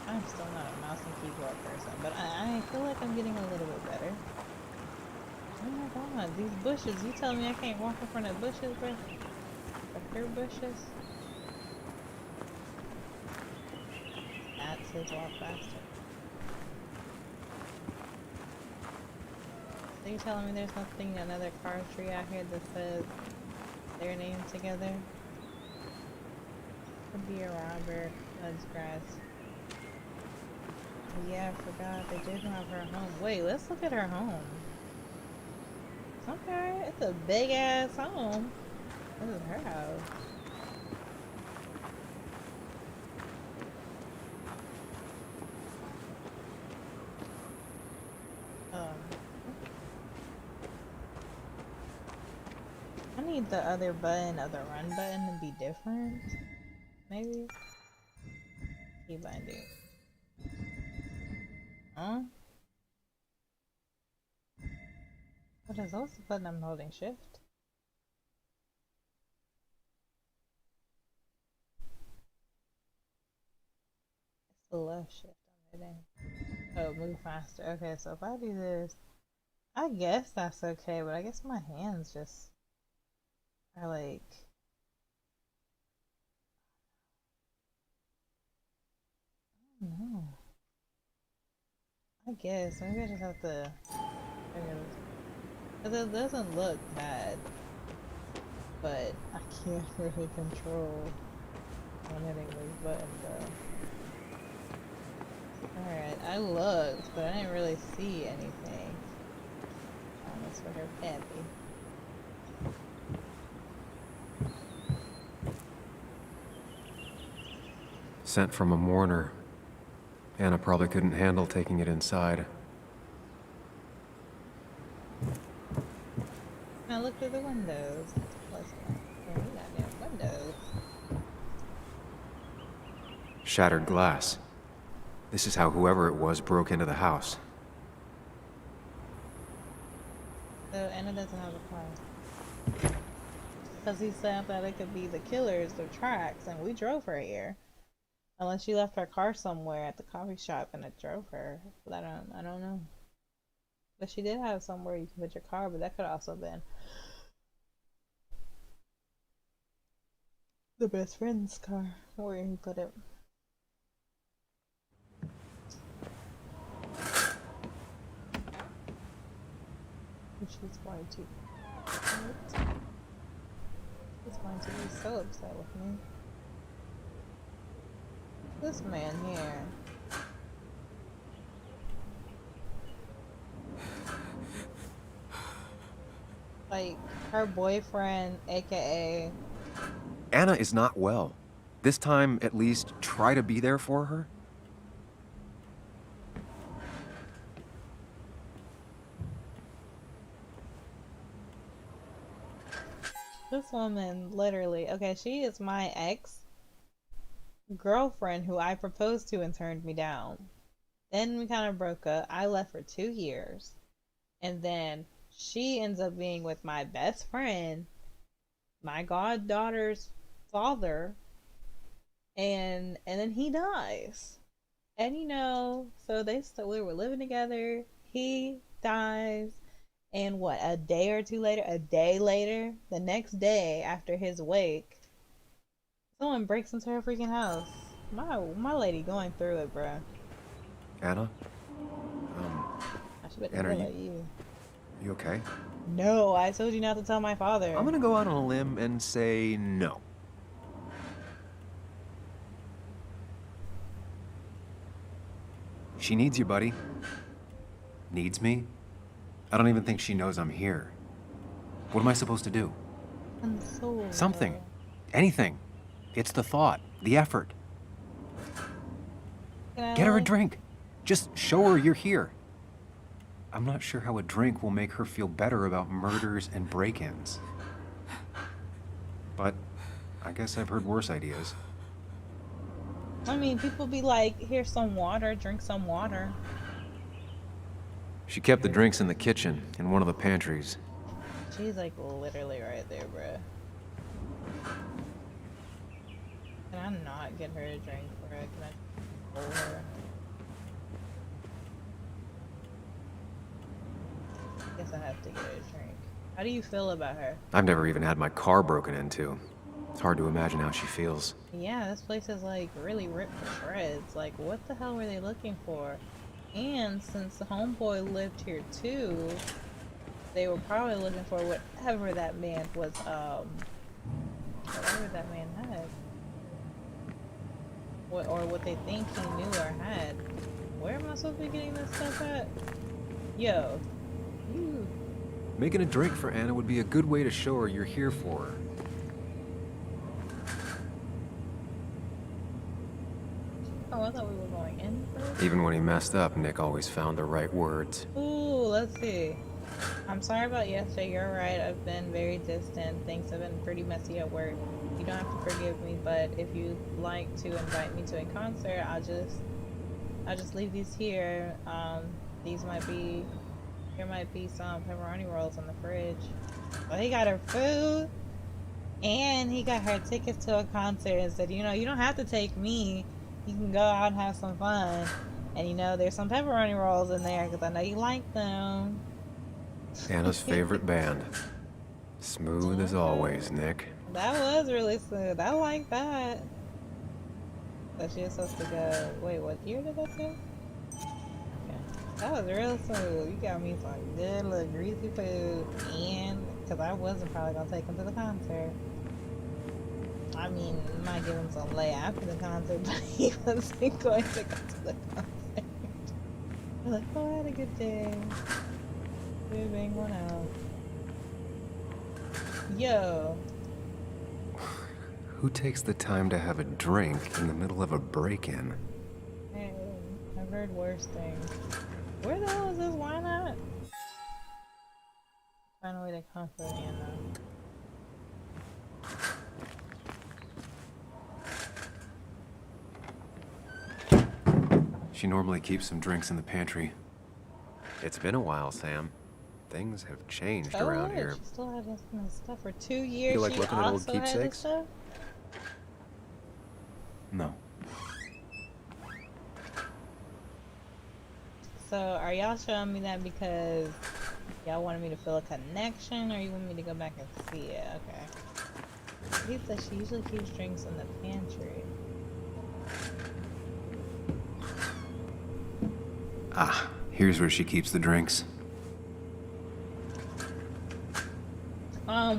I'm still not a mouse and keyboard person, but I feel like I'm getting a little bit better. Oh my god, these bushes. You telling me I can't walk in front of bushes, bro? Like dirt bushes? That says walk faster. So you telling me there's nothing, another car tree out here that says their name together? Could be a robber. That's grass. Yeah, I forgot. They did have her home. Wait, let's look at her home. Okay, it's a big ass home. This is her house. I need the other button of the run button to be different. Maybe. Key binding. Huh? What is those the button I'm holding shift? It's the left shift I'm hitting. Oh, move faster. Okay, so if I do this, I guess that's okay, but I guess my hands just are like... I don't know. I guess maybe I just have to. Cause it doesn't look bad, but I can't really control when hitting these buttons though. Alright, I looked, but I didn't really see anything. for her pappy. Sent from a mourner. Anna probably couldn't handle taking it inside. Now look through the windows. Let's go. Oh, we got damn windows. Shattered glass. This is how whoever it was broke into the house. So Anna doesn't have a car. Because he said that it could be the killers, the tracks, and we drove her here. Unless she left her car somewhere at the coffee shop and it drove her. But I don't know. But she did have somewhere you can put your car, but that could also have been the best friend's car, where he put it. She's going to. She's going to be so upset with me. This man here. Like, her boyfriend, aka. Anna is not well. This time, at least, try to be there for her. This woman, literally. Okay, she is my ex-girlfriend who I proposed to and turned me down. Then we kind of broke up. I left for 2 years. And then she ends up being with my best friend, my goddaughter's father, and then he dies. And you know, so we were living together. He dies, and what, a day later, the next day after his wake, someone breaks into her freaking house. My lady going through it, bruh. Anna? I should bet Anna, you. You okay? No, I told you not to tell my father. I'm gonna go out on a limb and say no. She needs you, buddy. Needs me? I don't even think she knows I'm here. What am I supposed to do? Console her. Something. Anything. It's the thought, the effort. Can I, Get her a like- drink. Just show her you're here. I'm not sure how a drink will make her feel better about murders and break-ins. But I guess I've heard worse ideas. I mean, people be like, here's some water, drink some water. She kept the drinks in the kitchen, in one of the pantries. She's like literally right there, bruh. Can I not get her a drink, bruh? Can I hold her? Guess I have to get her a drink. How do you feel about her? I've never even had my car broken into. It's hard to imagine how she feels. Yeah, this place is like really ripped to shreds. Like, what the hell were they looking for? And since the homeboy lived here too, they were probably looking for whatever that man was, whatever that man had. What they think he knew or had. Where am I supposed to be getting this stuff at? Yo. You. Making a drink for Anna would be a good way to show her you're here for her. Oh, I thought we were going in first. Even when he messed up, Nick always found the right words. Ooh, let's see. I'm sorry about yesterday. You're right. I've been very distant. Things have been pretty messy at work. You don't have to forgive me, but if you'd like to invite me to a concert, I'll just leave these here. There might be some pepperoni rolls in the fridge. Well, he got her food, and he got her tickets to a concert and said, you know, you don't have to take me. You can go out and have some fun. And you know, there's some pepperoni rolls in there because I know you like them. Anna's favorite band. Smooth as always, Nick. That was really smooth. I like that. So she was supposed to go. Wait, what year did that say? Okay. That was real smooth. You got me some good little greasy food. And because I wasn't probably going to take him to the concert. I mean, I might give him some lay after the concert, but he wasn't going to go to the concert. We're like, oh, I had a good day. We bang one out. Yo. Who takes the time to have a drink in the middle of a break-in? Hey, I've heard worse things. Where the hell is this wine at? Find a way to comfort Anna. She normally keeps some drinks in the pantry. It's been a while, Sam. Things have changed Oh, around what? here. She still had this kind of stuff for 2 years. like She looking at old also had this keepsakes? stuff? No. So, are y'all showing me that because y'all wanted me to feel a connection, or you want me to go back and see it? Okay. He said she usually keeps drinks in the pantry. Ah, here's where she keeps the drinks.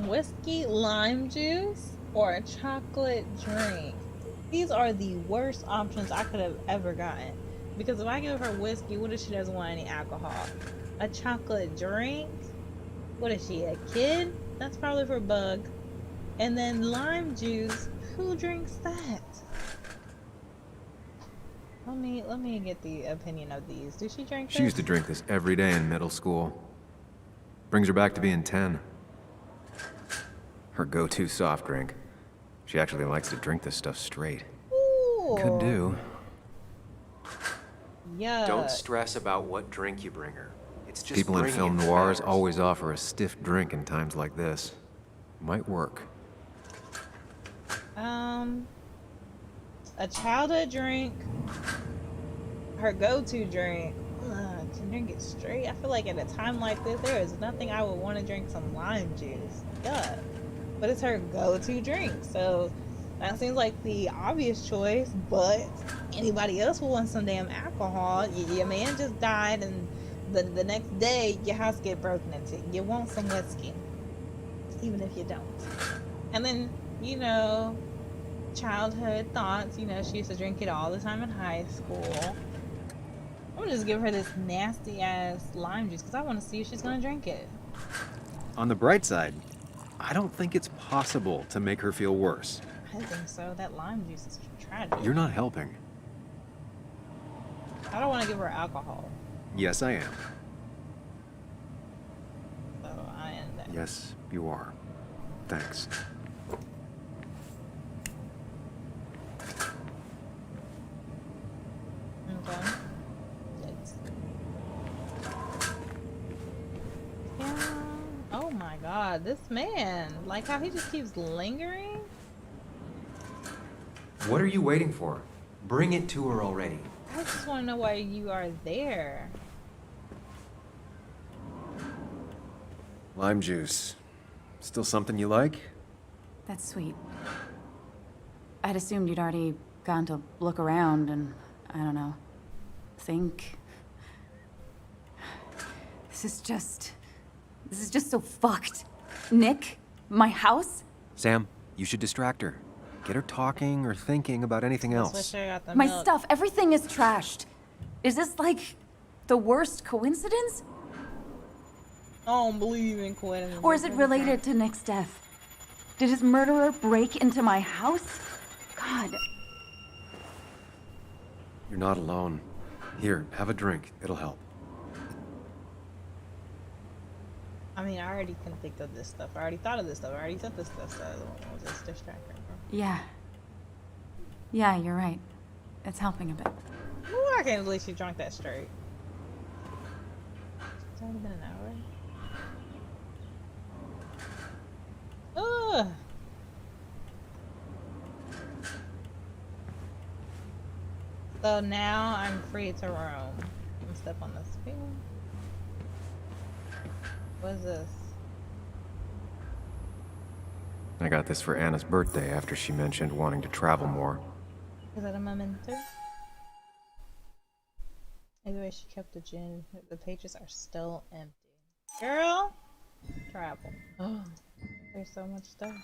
Whiskey, lime juice, or a chocolate drink. These are the worst options I could have ever gotten. Because if I give her whiskey, what if she doesn't want any alcohol? A chocolate drink? What is she, a kid? That's probably for Bug. And then lime juice, who drinks that? Let me get the opinion of these. Does she drink this? She used to drink this every day in middle school. Brings her back to being 10. Her go-to soft drink. She actually likes to drink this stuff straight. Ooh. Could do. Yeah. Don't stress about what drink you bring her. It's just People in bringing film it noirs matters. always offer a stiff drink in times like this. Might work. A childhood drink. Her go-to drink. To drink it straight. I feel like at a time like this, there is nothing I would want to drink some lime juice. Yeah. But it's her go-to drink, so that seems like the obvious choice. But anybody else will want some damn alcohol. Your man just died, and the next day your house get broken into. You want some whiskey, even if you don't. And then, you know, childhood thoughts. You know, she used to drink it all the time in high school. I'm gonna just give her this nasty ass lime juice because I want to see if she's gonna drink it. On the bright side, I don't think it's possible to make her feel worse. I think so. That lime juice is tragic. You're not helping. I don't want to give her alcohol, Yes, I am. so I end that. Yes, you are. Thanks. Okay. Yikes. Yeah. Oh my god, this man. Like how he just keeps lingering? What are you waiting for? Bring it to her already. I just want to know why you are there. Lime juice. Still something you like? That's sweet. I'd assumed you'd already gone to look around and, I don't know, think. This is just so fucked. Nick? My house? Sam, you should distract her. Get her talking or thinking about anything else. Swisher got the My milk. stuff, everything is trashed. Is this like the worst coincidence? I don't believe in coincidence. Or is it related to Nick's death? Did his murderer break into my house? God. You're not alone. Here, have a drink. It'll help. I mean, I already can think of this stuff. I already thought of this stuff. I already said this stuff, so we'll just distract her. Yeah. Yeah, you're right. It's helping a bit. Ooh, I can't believe she drank that straight. It's already been an hour. Ugh. So now I'm free to roam. I'm step on the spin. What is this? I got this for Anna's birthday after she mentioned wanting to travel more. Is that a memento? Either way, she kept the gin. The pages are still empty. Girl! Travel. Oh, there's so much stuff.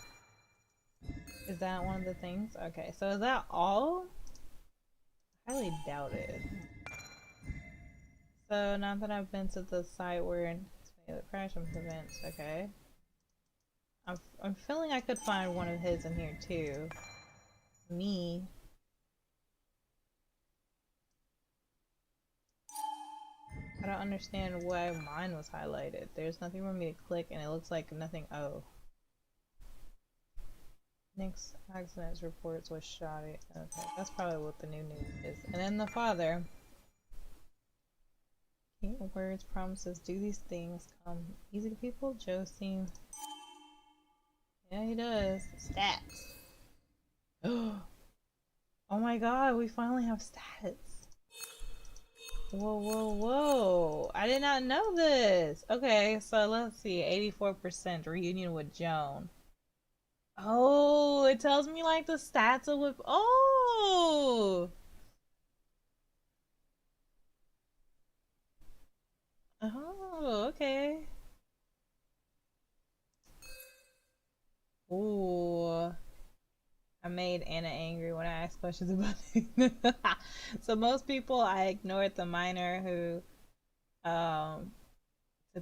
Is that one of the things? Okay, so is that all? I highly doubt it. So now that I've been to the site where Yeah, the crash events, okay. I'm feeling I could find one of his in here too. Me. I don't understand why mine was highlighted. There's nothing for me to click and it looks like nothing. Oh. Nick's accidents reports was shot. Okay, that's probably what the new news is. And then the father. Words, promises, do these things come easy to people? Joe seems. Yeah, he does. Stats. Oh my god, we finally have stats. Whoa, whoa, whoa. I did not know this. Okay, so let's see. 84% reunion with Joan. Oh, it tells me like the stats of what. Oh! Oh, okay. Ooh. I made Anna angry when I asked questions about it. So most people, I ignored the minor who, to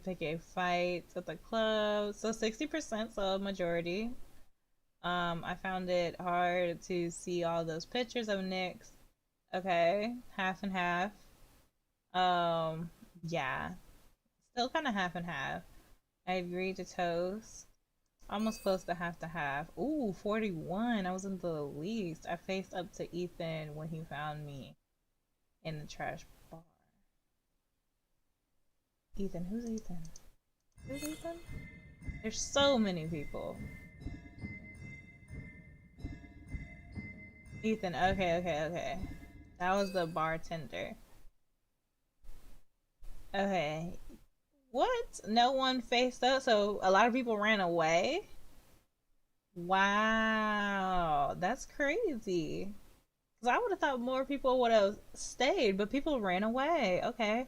pick a fight at the club. So 60%, so a majority. I found it hard to see all those pictures of Nick's. Okay, half and half. Yeah. Still kind of half and half. I agreed to toast. Almost close to half. Ooh, 41. I wasn't the least. I faced up to Ethan when he found me in the trash bar. Ethan, who's Ethan? Who's Ethan? There's so many people. Ethan, okay. That was the bartender. Okay. What? No one faced up, so a lot of people ran away? Wow, that's crazy. Because I would have thought more people would have stayed, but people ran away. Okay.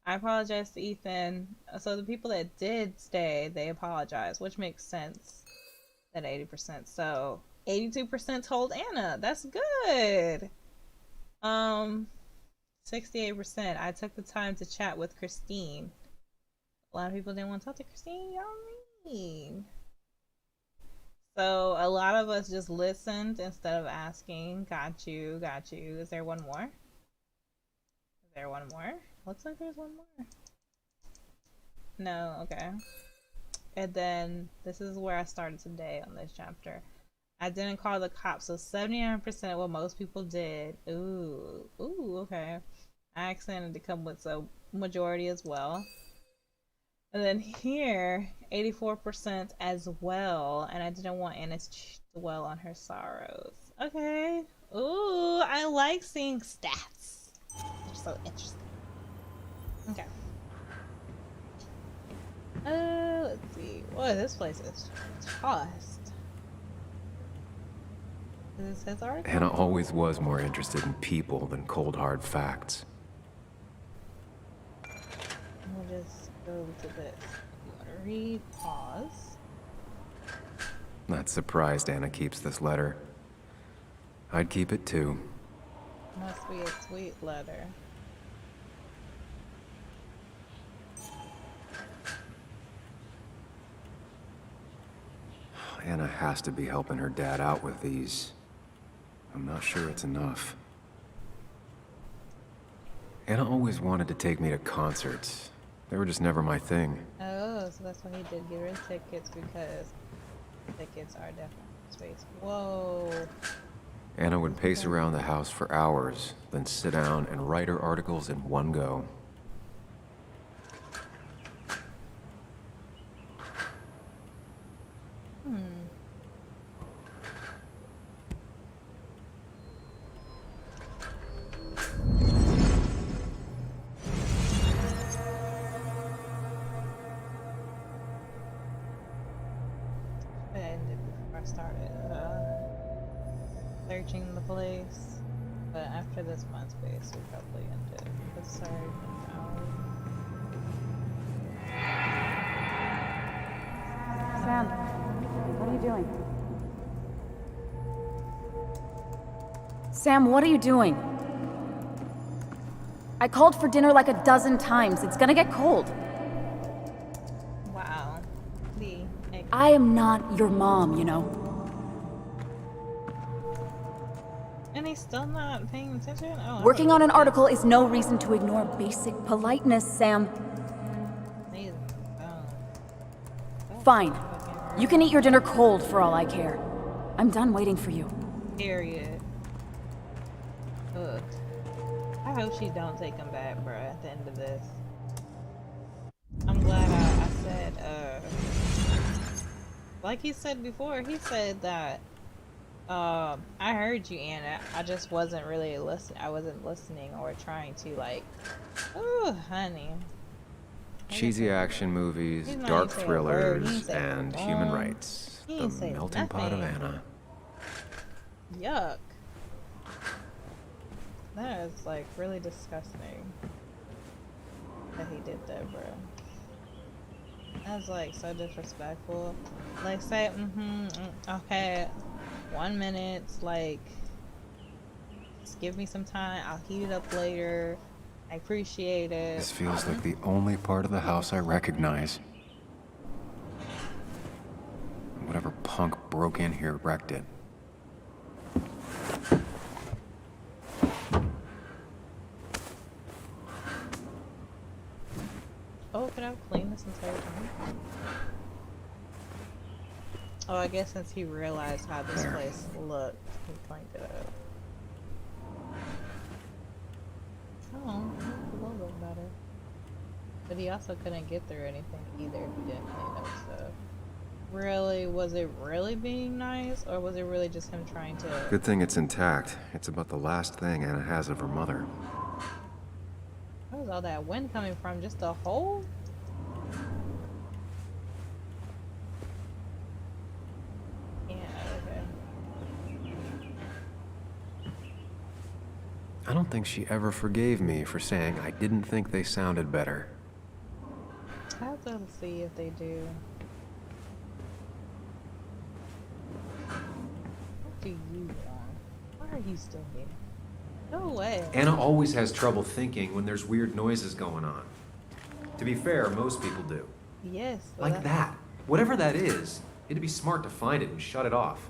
I apologize to Ethan. So the people that did stay, they apologized, which makes sense. At 80%. So 82% told Anna. That's good. 68%. I took the time to chat with Christine. A lot of people didn't want to talk to Christine. Y'all mean. So a lot of us just listened instead of asking. Got you. Is there one more? Looks like there's one more. No, okay. And then this is where I started today on this chapter. I didn't call the cops, so 79% what most people did. Ooh, okay. I accidentally come with a majority as well. And then here, 84% as well. And I didn't want Anna to dwell on her sorrows. Okay. Ooh, I like seeing stats. They're so interesting. Okay. Let's see. Boy, this place is tossed. Is this his article? Anna always was more interested in people than cold hard facts. We'll just go to this. You want to read? Pause. Not surprised Anna keeps this letter. I'd keep it too. Must be a sweet letter. Anna has to be helping her dad out with these. I'm not sure it's enough. Anna always wanted to take me to concerts. They were just never my thing. Oh, so that's why he did get rid of tickets, because tickets are definitely space. Whoa. Anna would pace around the house for hours, then sit down and write her articles in one go. I ended before I started searching the place, but after this MySpace, we probably ended. But sorry, Sam, what are you doing? Sam, what are you doing? I called for dinner like a dozen times. It's gonna get cold. I am not your mom, you know? And he's still not paying attention? Oh, I Working on an really article is no reason to ignore basic politeness, Sam. He's on his phone. That's Fine. fucking You can eat your dinner cold for all I care. I'm done waiting for you. period. Ugh. I hope she don't take him back, bruh, at the end of this. I'm glad I said, like he said before, he said that, I heard you, Anna. I just wasn't really I wasn't listening or trying to, like, ooh, honey. Cheesy action movies, He's not dark even saying a word. He thrillers, ain't say and a human wrong. rights. He The ain't say melting pot of nothing. Anna. Yuck. That is, like, really disgusting that he did that, bro. That's, like, so disrespectful. Like, say, okay, 1 minute, like, just give me some time, I'll heat it up later, I appreciate it. This feels like the only part of the house I recognize. Whatever punk broke in here wrecked it. Oh, could I clean this entire time? Oh, I guess since he realized how this There. place looked, he cleaned it up. Oh, that's a little bit better. But he also couldn't get through anything either if he didn't clean up stuff. Really, was it really being nice, or was it really just him trying to... Good thing it's intact. It's about the last thing Anna has of her mother. Where was all that wind coming from? Just a hole? Yeah, okay. I don't think she ever forgave me for saying I didn't think they sounded better. I have to see if they do. What do you want? Why are you still here? Go away. Anna always has trouble thinking when there's weird noises going on. To be fair, most people do. Yes. so Like that's- that. Whatever that is, it'd be smart to find it and shut it off.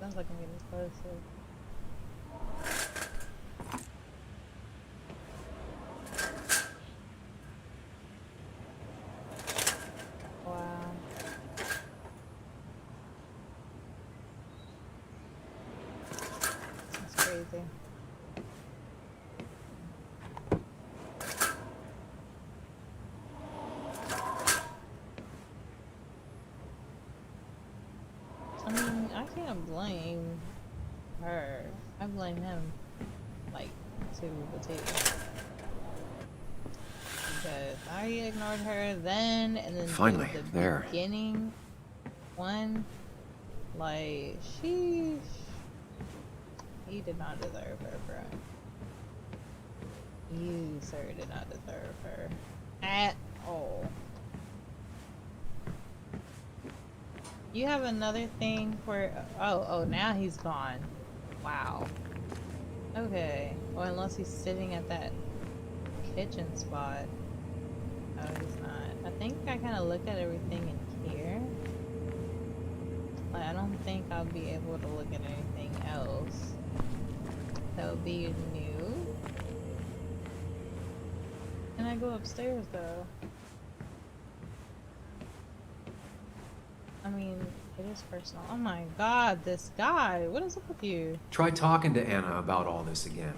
Sounds like I'm getting closer. Wow. That's crazy. I mean, I can't blame her. I blame him, like, to the table. Because I ignored her then, and then Finally, the there. beginning one, like, he did not deserve her, bro. You, sir, did not deserve her at all. You have another thing for... Oh, now he's gone. Wow. Okay. Well, unless he's sitting at that kitchen spot. Oh, he's not. I think I kind of look at everything in here. Like, I don't think I'll be able to look at anything else. That would be new. Can I go upstairs, though? I mean, it is personal. Oh my god, this guy. What is up with you? Try talking to Anna about all this again.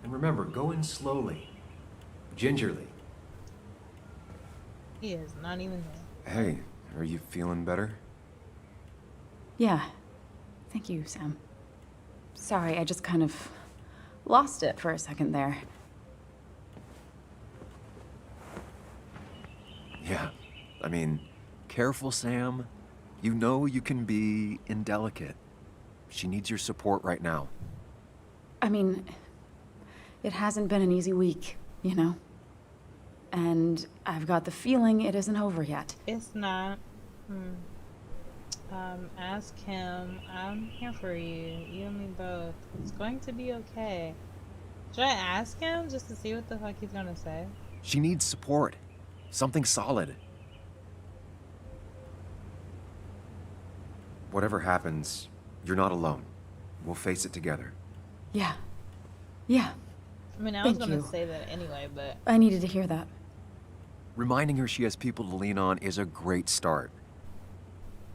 And remember, go in slowly. Gingerly. He is not even there. Hey, are you feeling better? Yeah. Thank you, Sam. Sorry, I just kind of lost it for a second there. Yeah. I mean, careful, Sam. You know you can be indelicate. She needs your support right now. I mean, it hasn't been an easy week, you know? And I've got the feeling it isn't over yet. It's not. Ask him. I'm here for you. You and me both. It's going to be okay. Should I ask him just to see what the fuck he's gonna say? She needs support. Something solid. whatever happens, you're not alone. We'll face it together. Yeah. Yeah. I mean, I was Thank gonna you. say that anyway, but I needed to hear that. Reminding her she has people to lean on is a great start.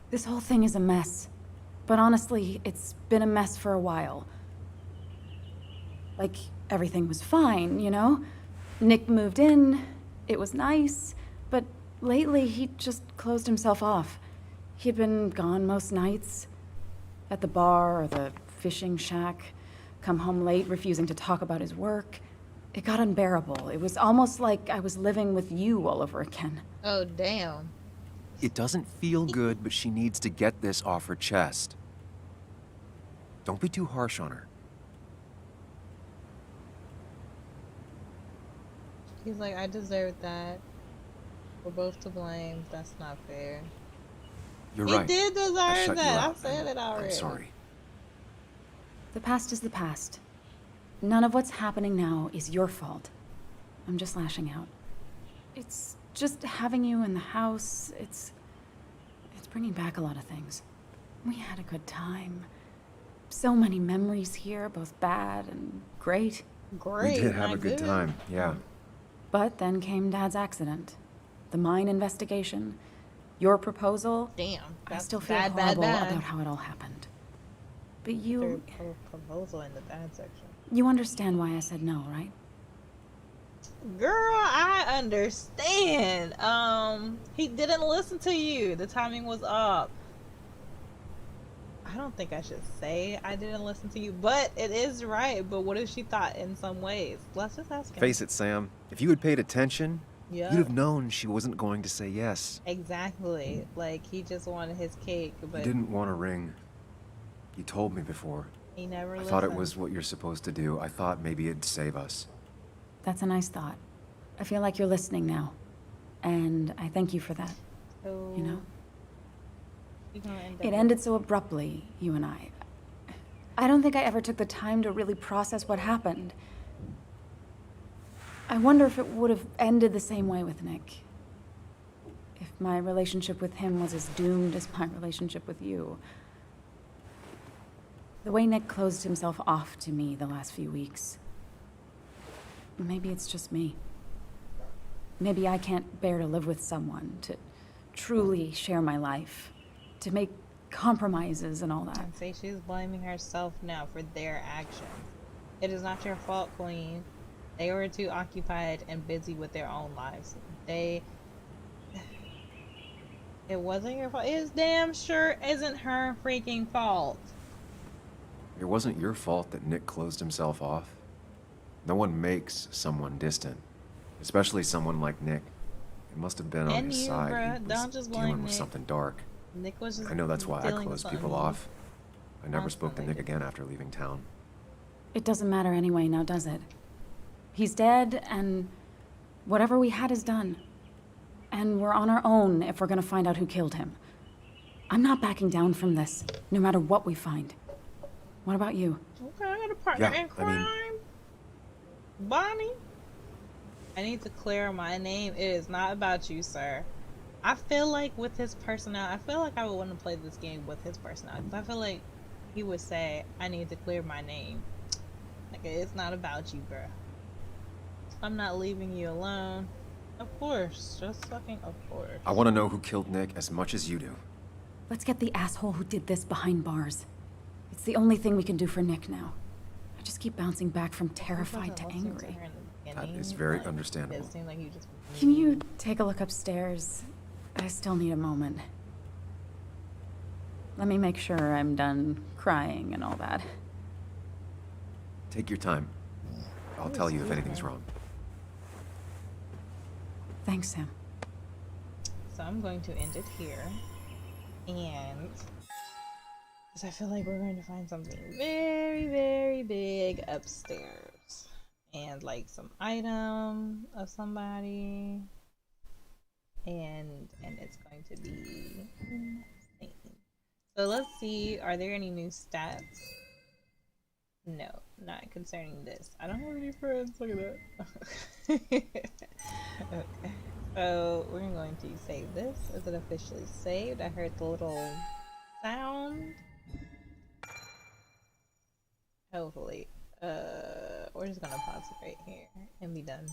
This whole thing is a mess. But honestly, it's been a mess for a while. Like, everything was fine, you know? Nick moved in, it was nice, but lately he just closed himself off. He'd been gone most nights, at the bar or the fishing shack, come home late, refusing to talk about his work. It got unbearable. It was almost like I was living with you all over again. oh damn. It doesn't feel good, but she needs to get this off her chest. Don't be too harsh on her. He's like, I deserve that. We're both to blame. That's not fair. You're He right. did I deserve shut you that. I out, said and it already. I'm sorry. The past is the past. None of what's happening now is your fault. I'm just lashing out. It's just having you in the house. It's bringing back a lot of things. We had a good time. So many memories here, both bad and great. Great. We did have my a good goodness. time, yeah. But then came Dad's accident, the mine investigation, your proposal. Damn. I That's still feel bad, horrible bad, bad. about how it all happened. But Their you proposal in the bad section. understand why I said no, right? Girl, I understand. He didn't listen to you. The timing was up. I don't think I should say I didn't listen to you, but it is right. But what if she thought in some ways? Let's just ask him. Face it, Sam. If you had paid attention, Yeah. you'd have known she wasn't going to say yes. Exactly. Like, he just wanted his cake, You but didn't want a ring. You told me before. he never I listened. thought it was what you're supposed to do. I thought maybe it'd save us. That's a nice thought. I feel like you're listening now. And I thank you for that, So, you know? you're gonna end It up ended so abruptly, you and I. I don't think I ever took the time to really process what happened. I wonder if it would have ended the same way with Nick. If my relationship with him was as doomed as my relationship with you. The way Nick closed himself off to me the last few weeks. Maybe it's just me. Maybe I can't bear to live with someone, to truly share my life, to make compromises and all that. and say she's blaming herself now for their actions. It is not your fault, Queen. They were too occupied and busy with their own lives. It wasn't your fault. It damn sure isn't her freaking fault. It wasn't your fault that Nick closed himself off. No one makes someone distant, especially someone like Nick. It must have been on And his you, side. bruh. He was Don't just blame dealing with Nick. something dark. Nick was just I know that's why I dealing with closed people something off. I never spoke to Nick constantly. again after leaving town. It doesn't matter anyway, now does it? He's dead, and whatever we had is done. And we're on our own if we're gonna find out who killed him. I'm not backing down from this, no matter what we find. What about you? Okay, I got a partner Yeah, in I crime. mean- Bonnie. I need to clear my name. It is not about you, sir. I feel like with his personality, I feel like I would want to play this game with his personality. 'Cause I feel like he would say, I need to clear my name. Like, it's not about you, bruh. I'm not leaving you alone. Of course. Just fucking of course. I want to know who killed Nick as much as you do. Let's get the asshole who did this behind bars. It's the only thing we can do for Nick now. I just keep bouncing back from terrified to Wasn't listening angry. her in the That beginning, is very like, understandable. It seemed like you just... Can you take a look upstairs? I still need a moment. Let me make sure I'm done crying and all that. Take your time. I'll tell you if anything's wrong. Thanks, Sam. So I'm going to end it here. And because I feel like we're going to find something very, very big upstairs. And like some item of somebody. And it's going to be insane. So let's see, are there any new stats? No, not concerning this. I don't have any friends, look at that. Okay. So we're going to save this. Is it officially saved? I heard the little sound. Hopefully. We're just gonna pause it right here and be done.